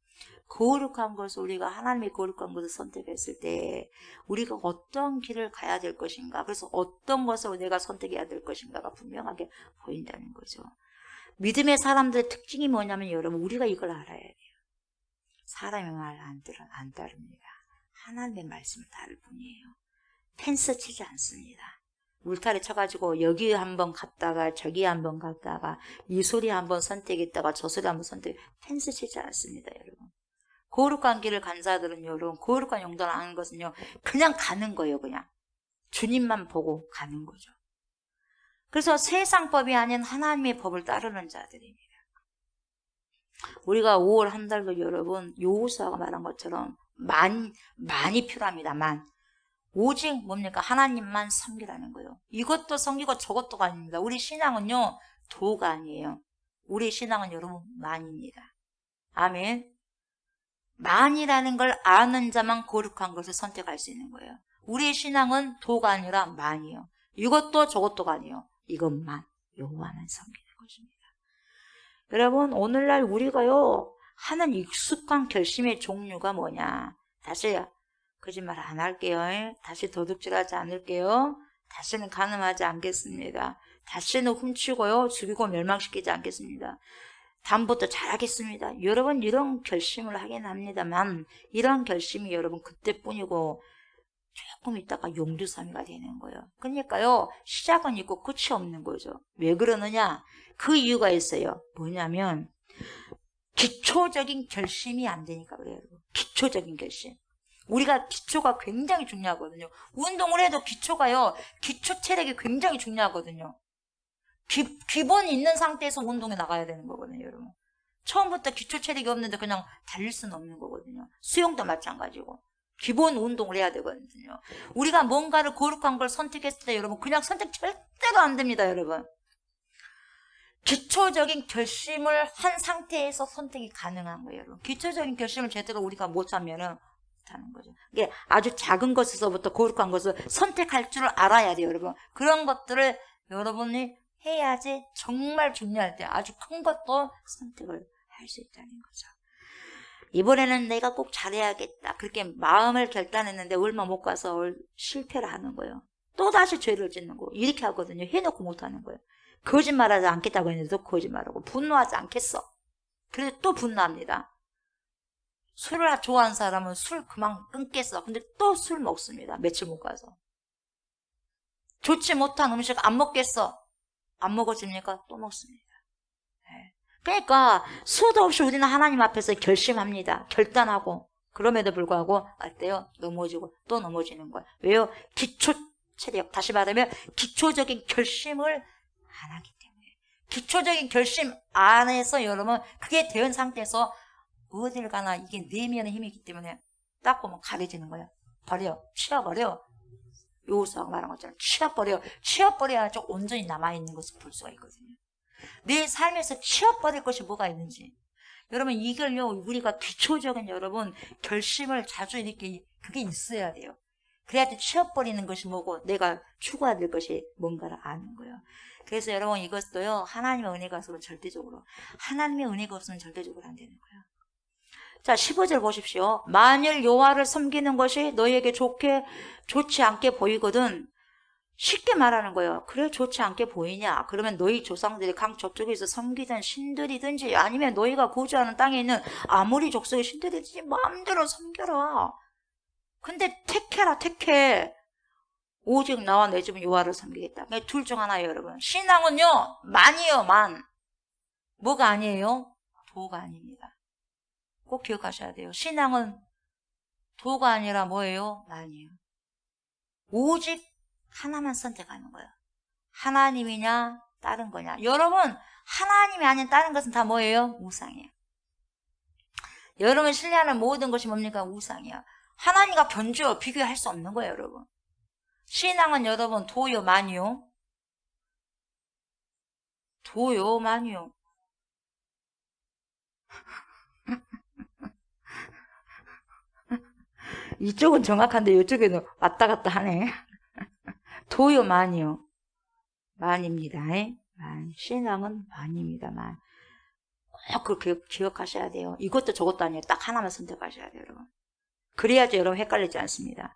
거룩한 것을 우리가 하나님의 거룩한 것을 선택했을 때 우리가 어떤 길을 가야 될 것인가, 그래서 어떤 것을 내가 선택해야 될 것인가가 분명하게 보인다는 거죠. 믿음의 사람들의 특징이 뭐냐면 여러분, 우리가 이걸 알아야 돼요. 사람의 말 안 따릅니다. 하나님의 말씀을 따를 뿐이에요. 펜스 치지 않습니다. 울타리 쳐가지고 여기 한번 갔다가 저기 한번 갔다가 이 소리 한번 선택했다가 저 소리 한번 펜스 치지 않습니다, 여러분. 거룩한 길을 간 자들은 여러분, 거룩한 용도를 아는 것은요, 그냥 가는 거예요. 그냥 주님만 보고 가는 거죠. 그래서 세상 법이 아닌 하나님의 법을 따르는 자들입니다. 우리가 5월 한 달도 여러분, 여호수아가 말한 것처럼 많이 필요합니다. 오직 뭡니까? 하나님만 섬기라는 거예요. 이것도 섬기고 저것도가 아닙니다. 우리 신앙은요, 도가 아니에요. 우리 신앙은 여러분 만입니다. 아멘. 만이라는 걸 아는 자만 거룩한 것을 선택할 수 있는 거예요. 우리의 신앙은 도가 아니라 만이에요. 이것도 저것도가 아니에요. 이것만, 여호와만 섬기는 것입니다. 여러분, 오늘날 우리가요, 하는 익숙한 결심의 종류가 뭐냐? 다시 거짓말 안 할게요. 다시 도둑질하지 않을게요. 다시는 간음하지 않겠습니다. 다시는 훔치고요, 죽이고 멸망시키지 않겠습니다. 다음부터 잘하겠습니다. 여러분, 이런 결심을 하긴 합니다만 이런 결심이 여러분 그때뿐이고 조금 있다가 용두사미가 되는 거예요. 그러니까요, 시작은 있고 끝이 없는 거죠. 왜 그러느냐? 그 이유가 있어요. 뭐냐면 기초적인 결심이 안 되니까 그래요. 기초적인 결심. 우리가 기초가 굉장히 중요하거든요. 운동을 해도 기초가요, 기초 체력이 굉장히 중요하거든요. 기본이 있는 상태에서 운동에 나가야 되는 거거든요, 여러분. 처음부터 기초 체력이 없는데 그냥 달릴 수는 없는 거거든요. 수영도 마찬가지고. 기본 운동을 해야 되거든요. 우리가 뭔가를 거룩한 걸 선택했을 때 여러분, 그냥 선택 절대로 안 됩니다, 여러분. 기초적인 결심을 한 상태에서 선택이 가능한 거예요, 여러분. 기초적인 결심을 제대로 우리가 못하면은 못하는 거죠. 이게 아주 작은 것에서부터 거룩한 것을 선택할 줄 알아야 돼요, 여러분. 그런 것들을 여러분이 해야지 정말 중요할 때 아주 큰 것도 선택을 할 수 있다는 거죠. 이번에는 내가 꼭 잘해야겠다. 그렇게 마음을 결단했는데 얼마 못 가서 실패를 하는 거예요. 또다시 죄를 짓는 거. 이렇게 하거든요. 해놓고 못하는 거예요. 거짓말하지 않겠다고 했는데도 거짓말하고, 분노하지 않겠어. 그래서 또 분노합니다. 술을 좋아하는 사람은 술 그만 끊겠어. 근데 또 술 먹습니다. 며칠 못 가서. 좋지 못한 음식 안 먹겠어. 안 먹어집니까? 또 먹습니다. 네. 그러니까 수도 없이 우리는 하나님 앞에서 결심합니다. 결단하고. 그럼에도 불구하고 어때요? 넘어지고 또 넘어지는 거예요. 왜요? 기초 체력, 다시 말하면 기초적인 결심을 안 하기 때문에. 기초적인 결심 안에서 여러분, 그게 된 상태에서 어딜 가나 이게 내면의 힘이기 때문에 딱 보면 가려지는 거예요. 버려. 치워버려. 요호수아가 말한 것처럼 치워버려. 치워버려야 좀 온전히 남아있는 것을 볼 수가 있거든요. 내 삶에서 치워버릴 것이 뭐가 있는지. 여러분, 이걸요, 우리가 기초적인 여러분, 결심을 자주 이렇게, 그게 있어야 돼요. 그래야지 치워버리는 것이 뭐고, 내가 추구해야 될 것이 뭔가를 아는 거예요. 그래서 여러분, 이것도요, 하나님의 은혜가 없으면 절대적으로, 하나님의 은혜가 없으면 절대적으로 안 되는 거예요. 자, 15절 보십시오. 만일 여호와를 섬기는 것이 너희에게 좋지 않게 보이거든. 쉽게 말하는 거예요. 그래, 좋지 않게 보이냐? 그러면 너희 조상들이 강 저쪽에서 섬기던 신들이든지 아니면 너희가 거주하는 땅에 있는 아모리 족속의 신들이든지 마음대로 섬겨라. 근데 택해라, 택해. 오직 나와 내 집은 여호와를 섬기겠다. 둘 중 하나예요, 여러분. 신앙은요, 만이에요, 만. 뭐가 아니에요? 도가 아닙니다. 꼭 기억하셔야 돼요. 신앙은 도가 아니라 뭐예요? 만이에요. 오직 하나만 선택하는 거예요. 하나님이냐 다른 거냐. 여러분, 하나님이 아닌 다른 것은 다 뭐예요? 우상이에요. 여러분 신뢰하는 모든 것이 뭡니까? 우상이야. 하나님과 견주어 비교할 수 없는 거예요, 여러분. 신앙은 여러분 도요 만이요? 도요 만이요? 이쪽은 정확한데 이쪽에는 왔다 갔다 하네. 도요 만이요. 만입니다. 만. 신앙은 만입니다. 만. 꼭 그렇게 기억하셔야 돼요. 이것도 저것도 아니에요. 딱 하나만 선택하셔야 돼요, 여러분. 그래야지 여러분 헷갈리지 않습니다.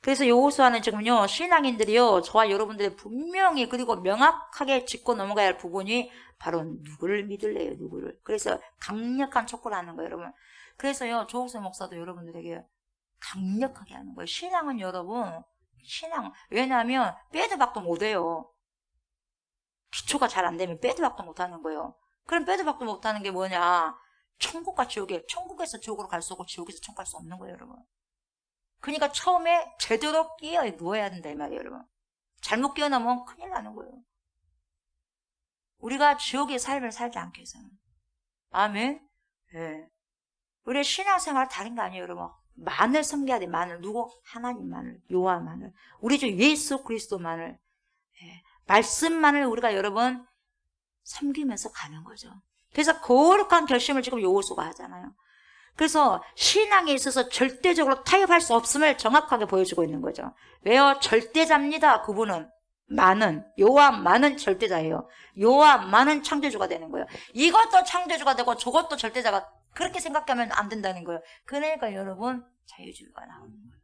그래서 여호수아는 지금요, 신앙인들이요, 저와 여러분들이 분명히 그리고 명확하게 짚고 넘어가야 할 부분이 바로 누구를 믿을래요, 누구를. 그래서 강력한 촉구를 하는 거예요, 여러분. 그래서요, 조옥수 목사도 여러분들에게 강력하게 하는 거예요. 신앙은 여러분, 신앙. 왜냐하면 빼도 박도 못해요. 기초가 잘 안 되면 빼도 박도 못하는 거예요. 그럼 빼도 박도 못하는 게 뭐냐? 천국과 지옥에, 천국에서 지옥으로 갈 수 없고 지옥에서 천국 갈 수 없는 거예요, 여러분. 그러니까 처음에 제대로 끼어 누워야 된다 이 말이에요, 여러분. 잘못 끼어 넣으면 큰일 나는 거예요. 우리가 지옥의 삶을 살지 않게 해서는. 아멘. 네. 우리의 신앙생활 다른 거 아니에요, 여러분. 만을 섬겨야 돼. 만을. 누구? 하나님만을. 여호와만을. 우리 주 예수 그리스도만을. 네. 말씀만을 우리가 여러분 섬기면서 가는 거죠. 그래서 거룩한 결심을 지금 여호수아가 하잖아요. 그래서 신앙에 있어서 절대적으로 타협할 수 없음을 정확하게 보여주고 있는 거죠. 왜요? 절대자입니다. 그분은. 만은. 여호와만은 절대자예요. 여호와만은 창조주가 되는 거예요. 이것도 창조주가 되고 저것도 절대자가, 그렇게 생각하면 안 된다는 거예요. 그러니까 여러분 자유주의가 나오는 거예요.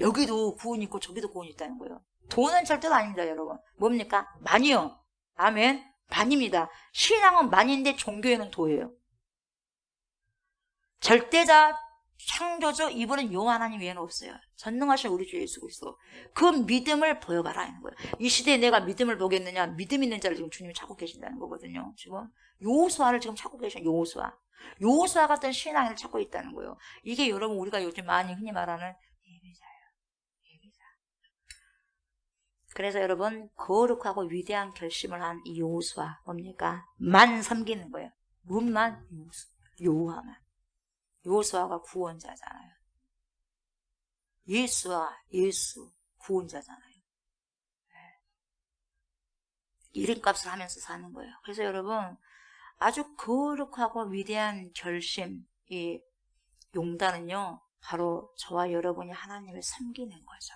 여기도 구원이 있고 저기도 구원이 있다는 거예요. 도는 절대로 아닙니다, 여러분. 뭡니까? 만이요. 아멘. 만입니다. 신앙은 만인데 종교에는 도예요. 절대자, 창조주, 이분은 여호와 하나님 외에는 없어요. 전능하신 우리 주 예수 그리스도. 그 믿음을 보여봐라 하는 거예요. 이 시대에 내가 믿음을 보겠느냐? 믿음 있는 자를 지금 주님이 찾고 계신다는 거거든요. 지금 여호수아를 지금 찾고 계셔요. 여호수아. 여호수아 같은 신앙을 찾고 있다는 거예요. 이게 여러분 우리가 요즘 많이 흔히 말하는 예배자예요. 예배자. 그래서 여러분 거룩하고 위대한 결심을 한 이 여호수아 뭡니까? 만 섬기는 거예요. 뭔만? 여호와만. 여호수아가 구원자잖아요. 예수와 예수 구원자잖아요. 이름값을 하면서 사는 거예요. 그래서 여러분 아주 거룩하고 위대한 결심, 이 용단은요 바로 저와 여러분이 하나님을 섬기는 거죠.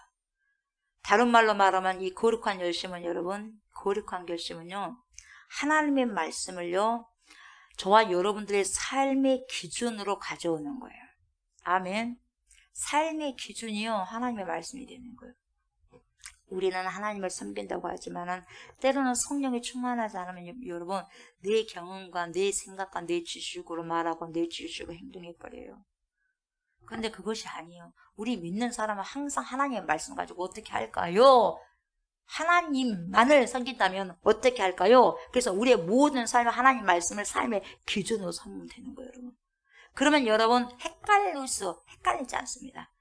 다른 말로 말하면 이 거룩한 결심은 여러분, 거룩한 결심은요 하나님의 말씀을요 저와 여러분들의 삶의 기준으로 가져오는 거예요. 아멘. 삶의 기준이요 하나님의 말씀이 되는 거예요. 우리는 하나님을 섬긴다고 하지만은 때로는 성령이 충만하지 않으면 여러분 내 경험과 내 생각과 내 지식으로 말하고 내 지식으로 행동해 버려요. 그런데 그것이 아니에요. 우리 믿는 사람은 항상 하나님의 말씀 가지고 어떻게 할까요? 하나님만을 섬긴다면 어떻게 할까요? 그래서 우리의 모든 삶을 하나님 말씀을 삶의 기준으로 삼으면 되는 거예요, 여러분. 그러면 여러분 헷갈리지 않습니다.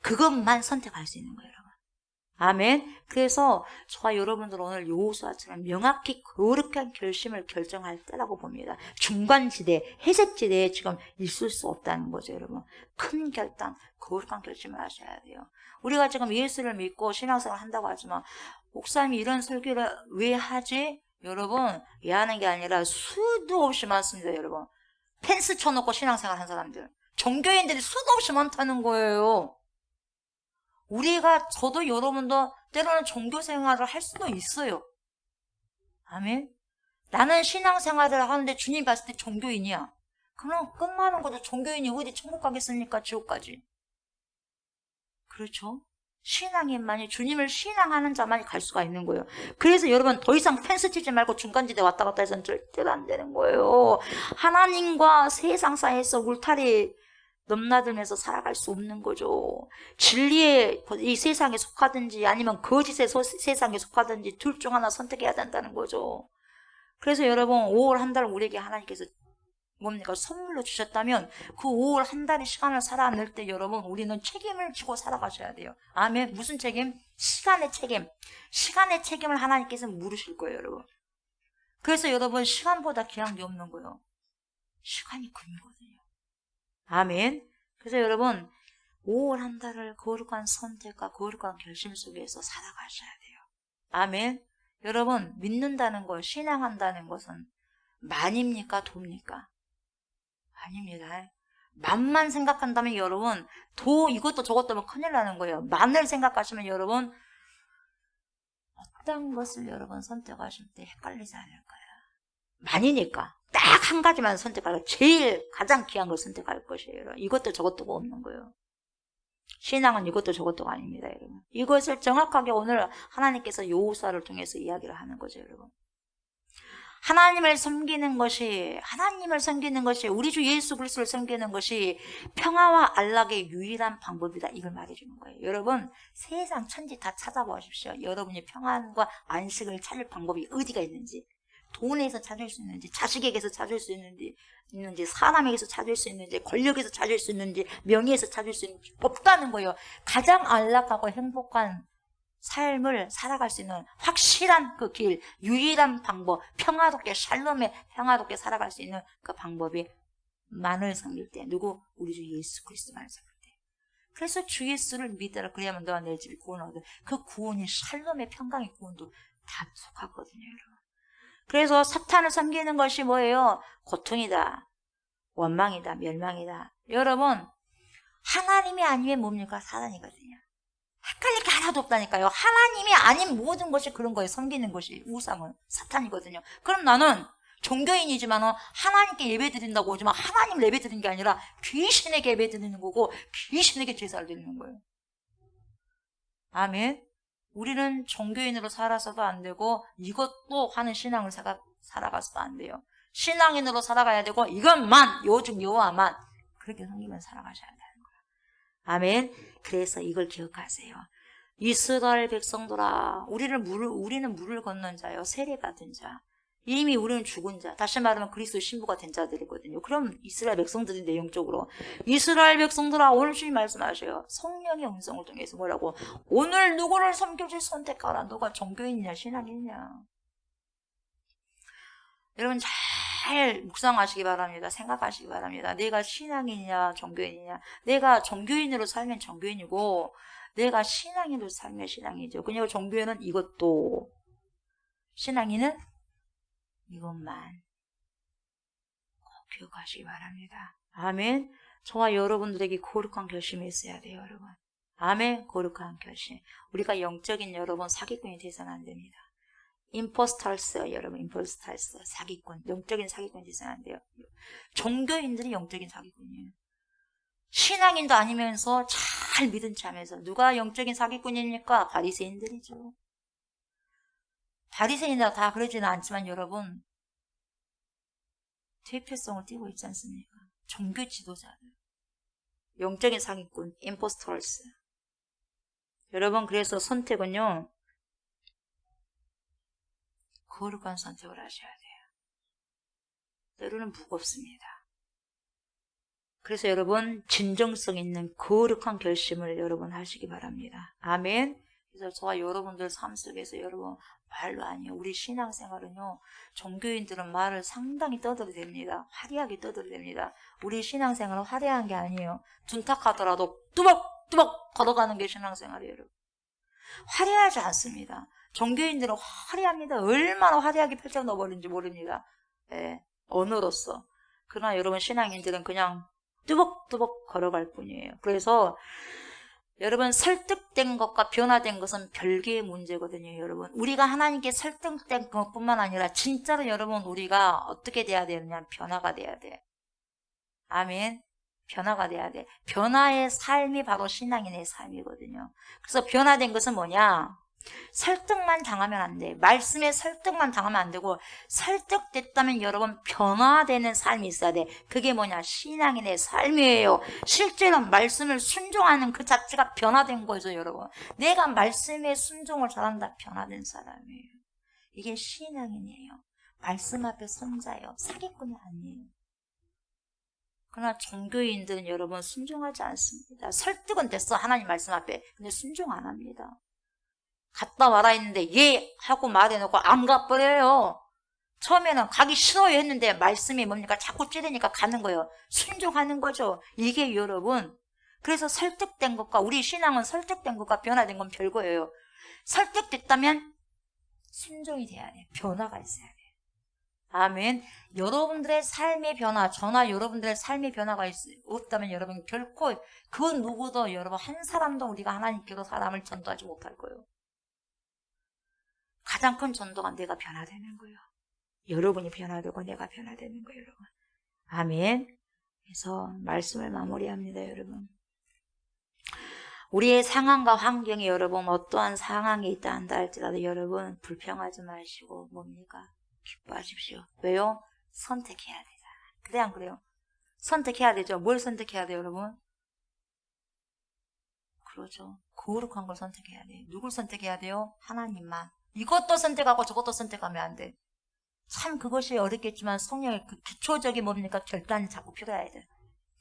그것만 선택할 수 있는 거예요, 여러분. 아멘. 그래서 저와 여러분들 오늘 여호수아처럼 명확히 거룩한 결심을 결정할 때라고 봅니다. 중간지대, 회색지대에 지금 있을 수 없다는 거죠, 여러분. 큰 결단, 거룩한 결심을 하셔야 돼요. 우리가 지금 예수를 믿고 신앙생활을 한다고 하지만 목사님이 이런 설교를 왜 하지? 여러분, 왜 하는 게 아니라 수도 없이 많습니다, 여러분. 펜스 쳐놓고 신앙생활 한 사람들. 종교인들이 수도 없이 많다는 거예요. 저도 여러분도 때로는 종교 생활을 할 수도 있어요. 아멘. 나는 신앙생활을 하는데 주님 봤을 때 종교인이야. 그럼 끝나는 거죠. 종교인이 어디 천국 가겠습니까? 지옥 가지. 그렇죠? 신앙인만이 주님을 신앙하는 자만이 갈 수가 있는 거예요. 그래서 여러분 더 이상 펜스 치지 말고 중간지대 왔다 갔다 해서는 절대로 안 되는 거예요. 하나님과 세상 사이에서 울타리 넘나들면서 살아갈 수 없는 거죠. 진리의 이 세상에 속하든지 아니면 거짓의 세상에 속하든지 둘 중 하나 선택해야 된다는 거죠. 그래서 여러분 5월 한 달 우리에게 하나님께서 뭡니까? 선물로 주셨다면 그 5월 한 달의 시간을 살아낼 때 여러분 우리는 책임을 지고 살아가셔야 돼요. 아멘. 무슨 책임? 시간의 책임. 시간의 책임을 하나님께서 물으실 거예요, 여러분. 그래서 여러분 시간보다 귀한 게 없는 거예요. 시간이 금이거든요. 아멘. 그래서 여러분 5월 한 달을 거룩한 선택과 거룩한 결심 속에서 살아가셔야 돼요. 아멘. 여러분 믿는다는 것, 신앙한다는 것은 만입니까? 도입니까? 아닙니다. 만만 생각한다면 여러분 이것도 저것도 하면 큰일 나는 거예요. 만을 생각하시면 여러분 어떤 것을 여러분 선택하실 때 헷갈리지 않을까요? 만이니까 딱 한 가지만 선택하고 제일 가장 귀한 걸 선택할 것이에요. 여러분. 이것도 저것도가 없는 거예요. 신앙은 이것도 저것도가 아닙니다, 여러분. 이것을 정확하게 오늘 하나님께서 여호수아를 통해서 이야기를 하는 거죠, 여러분. 하나님을 섬기는 것이 우리 주 예수 그리스도를 섬기는 것이 평화와 안락의 유일한 방법이다. 이걸 말해주는 거예요. 여러분 세상 천지 다 찾아보십시오. 여러분이 평안과 안식을 찾을 방법이 어디가 있는지, 돈에서 찾을 수 있는지, 자식에게서 찾을 수 있는지, 사람에게서 찾을 수 있는지, 권력에서 찾을 수 있는지, 명예에서 찾을 수 있는지 없다는 거예요. 가장 안락하고 행복한 삶을 살아갈 수 있는 확실한 그 길, 유일한 방법, 평화롭게 샬롬에 평화롭게 살아갈 수 있는 그 방법이 만을 섬길 때, 우리 주 예수 그리스도만을 섬길 때. 그래서 주 예수를 믿으라 그래야만 너와 내 집이 구원을 얻어. 그 구원이 샬롬의 평강의 구원도 다 속하거든요, 여러분. 그래서 사탄을 섬기는 것이 뭐예요? 고통이다, 원망이다, 멸망이다. 여러분 하나님이 아니면 뭡니까? 사단이거든요. 헷갈릴 게 하나도 없다니까요. 하나님이 아닌 모든 것이 그런 거예요. 섬기는 것이 우상은 사탄이거든요. 그럼 나는 종교인이지만 하나님께 예배드린다고 하지만 하나님 예배드리는 게 아니라 귀신에게 예배드리는 거고 귀신에게 제사를 드리는 거예요. 아멘. 우리는 종교인으로 살아서도 안 되고 이것도 하는 신앙을 살아가서도 안 돼요. 신앙인으로 살아가야 되고 이것만 요중 여호와만 그렇게 섬기면서 살아가셔야 되는 거예요. 아멘. 그래서 이걸 기억하세요. 이스라엘 백성들아, 우리는 물을 건넌 자요, 세례 받은 자. 이미 우리는 죽은 자, 다시 말하면 그리스도의 신부가 된 자들이거든요. 그럼 이스라엘 백성들인데 영적으로 이스라엘 백성들아 오늘 주님 말씀하셔요. 성령의 음성을 통해서 뭐라고? 오늘 누구를 섬겨줄 선택하라. 너가 종교인이냐 신앙이냐. 여러분 잘 묵상하시기 바랍니다. 생각하시기 바랍니다. 내가 신앙이냐 종교인이냐. 내가 종교인으로 살면 종교인이고 내가 신앙인으로 살면 신앙이죠. 그냥 종교인은 이것도 신앙인은 이것만 꼭 기억하시기 바랍니다. 아멘. 저와 여러분들에게 거룩한 결심이 있어야 돼요, 여러분. 아멘. 거룩한 결심. 우리가 영적인 여러분 사기꾼이 되서는 안 됩니다. 임포스터스 여러분, 임포스터스 사기꾼, 영적인 사기꾼이 되서는 안 돼요. 종교인들이 영적인 사기꾼이에요. 신앙인도 아니면서 잘 믿은 체 하면서 누가 영적인 사기꾼입니까? 바리새인들이죠. 바리새인이라 다 그러지는 않지만 여러분 대표성을 띠고 있지 않습니까? 종교 지도자들, 영적인 사기꾼, 임포스터스. 여러분 그래서 선택은요 거룩한 선택을 하셔야 돼요. 때로는 무겁습니다. 그래서 여러분 진정성 있는 거룩한 결심을 여러분 하시기 바랍니다. 아멘. 그래서 저와 여러분들 삶 속에서 여러분 말로 아니에요. 우리 신앙생활은요 종교인들은 말을 상당히 떠들어댑니다. 화려하게 떠들어댑니다. 우리 신앙생활은 화려한 게 아니에요. 둔탁하더라도 뚜벅뚜벅 걸어가는 게 신앙생활이에요. 여러분. 화려하지 않습니다. 종교인들은 화려합니다. 얼마나 화려하게 펼쳐 넣어버린지 모릅니다. 예, 언어로서. 그러나 여러분 신앙인들은 그냥 뚜벅뚜벅 걸어갈 뿐이에요. 그래서 여러분 설득된 것과 변화된 것은 별개의 문제거든요. 여러분 우리가 하나님께 설득된 것뿐만 아니라 진짜로 여러분 우리가 어떻게 돼야 되느냐, 변화가 돼야 돼. 아멘. 변화가 돼야 돼. 변화의 삶이 바로 신앙인의 삶이거든요. 그래서 변화된 것은 뭐냐, 설득만 당하면 안 돼. 말씀에 설득만 당하면 안 되고 설득됐다면 여러분 변화되는 삶이 있어야 돼. 그게 뭐냐, 신앙인의 삶이에요. 실제로 말씀을 순종하는 그 자체가 변화된 거죠. 여러분 내가 말씀에 순종을 잘한다, 변화된 사람이에요. 이게 신앙인이에요. 말씀 앞에 선자예요. 사기꾼이 아니에요. 그러나 종교인들은 여러분 순종하지 않습니다. 설득은 됐어 하나님 말씀 앞에. 근데 순종 안 합니다. 갔다 와라 했는데 예 하고 말해놓고 안 가버려요. 처음에는 가기 싫어요 했는데 말씀이 뭡니까, 자꾸 찌르니까 가는 거예요. 순종하는 거죠. 이게 여러분, 그래서 설득된 것과, 우리 신앙은 설득된 것과 변화된 건 별거예요. 설득됐다면 순종이 돼야 돼요. 변화가 있어야 돼요. 아멘. 여러분들의 삶의 변화, 저나 여러분들의 삶의 변화가 없다면 여러분 결코 그 누구도, 여러분 한 사람도 우리가 하나님께로 사람을 전도하지 못할 거예요. 가장 큰 전도가 내가 변화되는 거예요. 여러분이 변화되고 내가 변화되는 거예요, 여러분. 아멘. 그래서 말씀을 마무리합니다, 여러분. 우리의 상황과 환경이 여러분 어떠한 상황이 있다 한다 할지라도 여러분 불평하지 마시고 뭡니까? 기뻐하십시오. 왜요? 선택해야 되잖아. 그래 안 그래요? 선택해야 되죠. 뭘 선택해야 돼요, 여러분? 그러죠. 거룩한 걸 선택해야 돼요. 누굴 선택해야 돼요? 하나님만. 이것도 선택하고 저것도 선택하면 안 돼. 참 그것이 어렵겠지만 성령의 그 기초적인 뭡니까? 결단이 자꾸 필요해야 돼.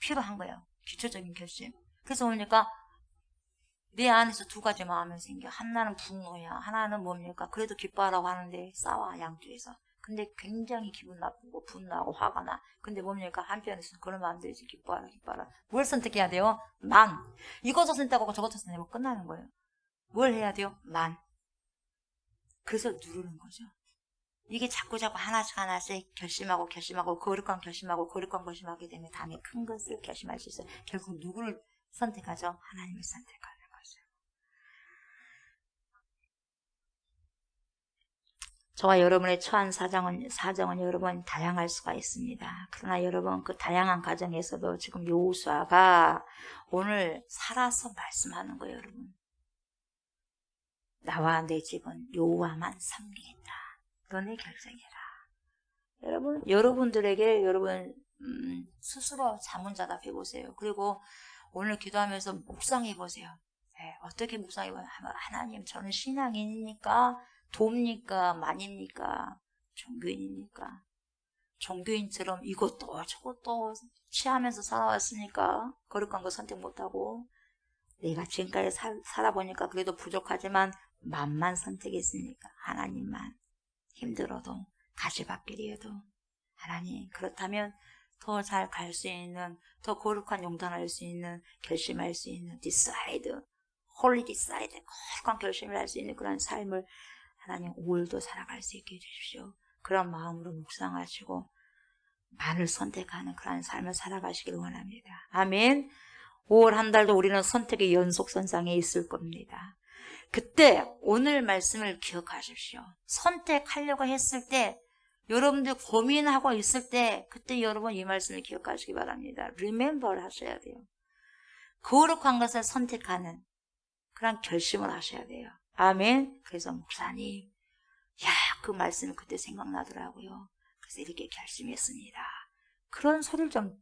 필요한 거예요. 기초적인 결심. 그래서 뭡니까? 내 안에서 두 가지 마음이 생겨. 하나는 분노야. 하나는 뭡니까? 그래도 기뻐하라고 하는데 싸워, 양쪽에서. 근데 굉장히 기분 나쁘고 분노하고 화가 나. 근데 뭡니까? 한편에서는 그러면 안 되지. 기뻐하라, 기뻐하라. 뭘 선택해야 돼요? 만. 이것도 선택하고 저것도 선택하면 끝나는 거예요. 뭘 해야 돼요? 만. 그래서 누르는 거죠. 이게 자꾸 하나씩 결심하고 거룩한 결심하고 거룩한 결심하게 되면 다음에 큰 것을 결심할 수 있어요. 결국 누구를 선택하죠? 하나님을 선택하는 거죠. 저와 여러분의 처한 사정은 여러분 다양할 수가 있습니다. 그러나 여러분 그 다양한 가정에서도 지금 여호수아가 오늘 살아서 말씀하는 거예요, 여러분. 나와 내 집은 여호와만 섬기겠다. 너네 결정해라. 여러분, 여러분들에게 여러분 스스로 자문자답해 보세요. 그리고 오늘 기도하면서 묵상해 보세요. 네, 어떻게 묵상해 보세요? 하나님, 저는 신앙인입니까? 돕니까? 만입니까? 종교인이니까. 종교인처럼 이것도 저것도 취하면서 살아왔으니까 거룩한 거 선택 못하고, 내가 지금까지 살아보니까 그래도 부족하지만 만만 선택했으니까 하나님만. 힘들어도 가시밭길이어도 하나님, 그렇다면 더 잘 갈 수 있는, 더 거룩한 용단할 수 있는, 결심할 수 있는 decide, holy decide, 거룩한 결심을 할 수 있는 그런 삶을 하나님 오늘도 살아갈 수 있게 해주십시오. 그런 마음으로 묵상하시고 만을 선택하는 그런 삶을 살아가시길 원합니다. 아멘. 5월 한 달도 우리는 선택의 연속선상에 있을 겁니다. 그때 오늘 말씀을 기억하십시오. 선택하려고 했을 때, 여러분들 고민하고 있을 때, 그때 여러분 이 말씀을 기억하시기 바랍니다. Remember 하셔야 돼요. 거룩한 것을 선택하는 그런 결심을 하셔야 돼요. 아멘. 그래서 목사님, 그 말씀이 그때 생각나더라고요. 그래서 이렇게 결심했습니다. 그런 소리를 좀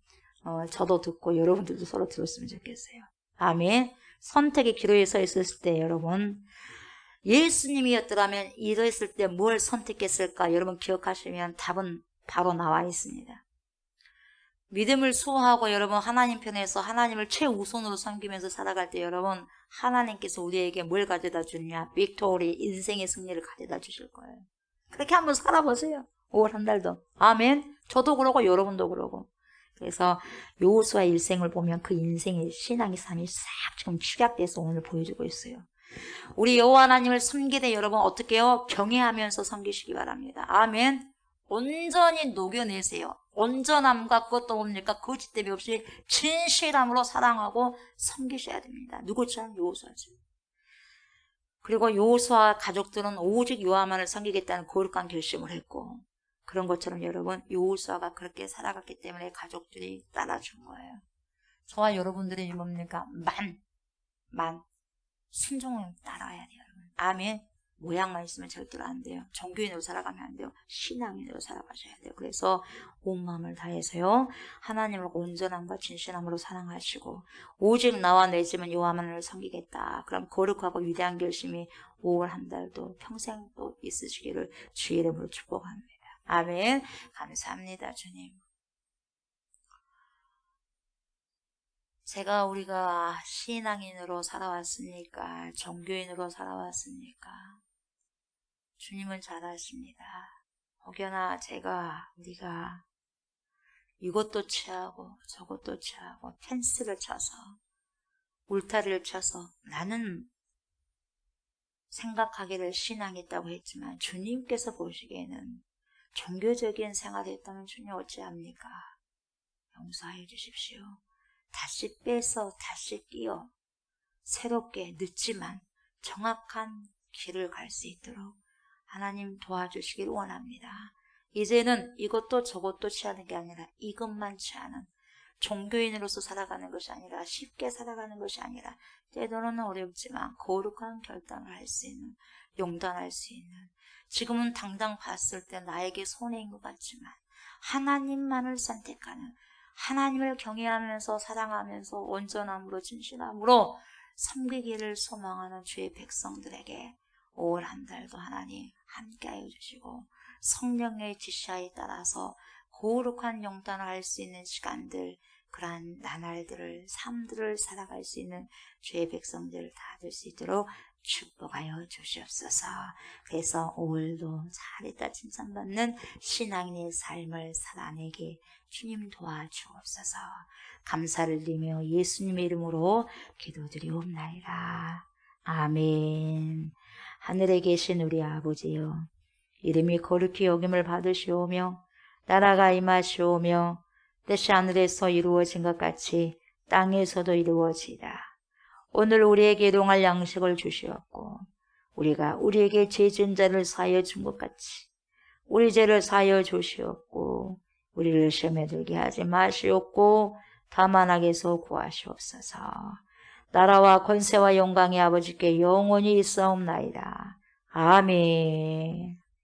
저도 듣고 여러분들도 서로 들었으면 좋겠어요. 아멘. 선택의 기로에 서 있었을 때 여러분, 예수님이었더라면 이랬을 때 뭘 선택했을까? 여러분 기억하시면 답은 바로 나와 있습니다. 믿음을 수호하고 여러분 하나님 편에서 하나님을 최우선으로 섬기면서 살아갈 때 여러분, 하나님께서 우리에게 뭘 가져다 주느냐? 빅토리, 인생의 승리를 가져다 주실 거예요. 그렇게 한번 살아보세요. 5월 한 달도. 아멘. 저도 그러고 여러분도 그러고. 그래서 여호수아 일생을 보면 그 인생의 신앙의 삶이 싹 지금 축약돼서 오늘 보여주고 있어요. 우리 여호와 하나님을 섬기되 여러분 어떻게 해요? 경외하면서 섬기시기 바랍니다. 아멘. 온전히 녹여내세요. 온전함과 그것도 뭡니까? 거짓됨이 없이 진실함으로 사랑하고 섬기셔야 됩니다. 누구처럼? 여호수아죠. 그리고 여호수아 가족들은 오직 여호와만을 섬기겠다는 거룩한 결심을 했고, 그런 것처럼 여러분, 여호수아가 그렇게 살아갔기 때문에 가족들이 따라준 거예요. 저와 여러분들이 뭡니까? 순종을 따라야 돼요, 여러분. 아멘. 모양만 있으면 절대로 안 돼요. 종교인으로 살아가면 안 돼요. 신앙인으로 살아가셔야 돼요. 그래서 온 마음을 다해서요, 하나님을 온전함과 진실함으로 사랑하시고 오직 나와 내 집은 여호와만을 섬기겠다. 그럼 거룩하고 위대한 결심이 5월 한 달도 평생 또 있으시기를 주의 이름으로 축복합니다. 아멘. 감사합니다, 주님. 우리가 신앙인으로 살아왔으니까, 종교인으로 살아왔으니까, 주님은 잘 아십니다. 혹여나 우리가 이것도 취하고 저것도 취하고 펜스를 쳐서, 울타리를 쳐서 나는 생각하기를 신앙이 있다고 했지만 주님께서 보시기에는 종교적인 생활을 했다면 주님 어찌합니까? 용서해 주십시오. 다시 빼서 다시 끼워 새롭게 늦지만 정확한 길을 갈 수 있도록 하나님 도와주시길 원합니다. 이제는 이것도 저것도 취하는 게 아니라 이것만 취하는, 종교인으로서 살아가는 것이 아니라, 쉽게 살아가는 것이 아니라, 때로는 어렵지만 거룩한 결단을 할 수 있는, 용단할 수 있는, 지금은 당장 봤을 때 나에게 손해인 것 같지만 하나님만을 선택하는, 하나님을 경외하면서 사랑하면서 온전함으로 진실함으로 섬기기를 소망하는 주의 백성들에게 5월 한 달도 하나님 함께하여 주시고 성령의 지시에 따라서 거룩한 용단을 할 수 있는 시간들, 그러한 나날들을, 삶들을 살아갈 수 있는 주의 백성들 다 될 수 있도록 축복하여 주시옵소서. 그래서 5월도 잘했다 칭찬받는 신앙인의 삶을 살아내게 주님 도와주옵소서. 감사를 드리며 예수님의 이름으로 기도드리옵나이다. 아멘. 하늘에 계신 우리 아버지여, 이름이 거룩히 여김을 받으시오며 나라가 임하시오며 뜻이 하늘에서 이루어진 것 같이 땅에서도 이루어지다. 오늘 우리에게 일용할 양식을 주시옵고 우리가 우리에게 죄 지은 자를 사하여 준 것 같이 우리 죄를 사하여 주시옵고 우리를 시험에 들게 하지 마시옵고 다만 악에서 구하시옵소서. 나라와 권세와 영광이 아버지께 영원히 있사옵나이다. 아멘.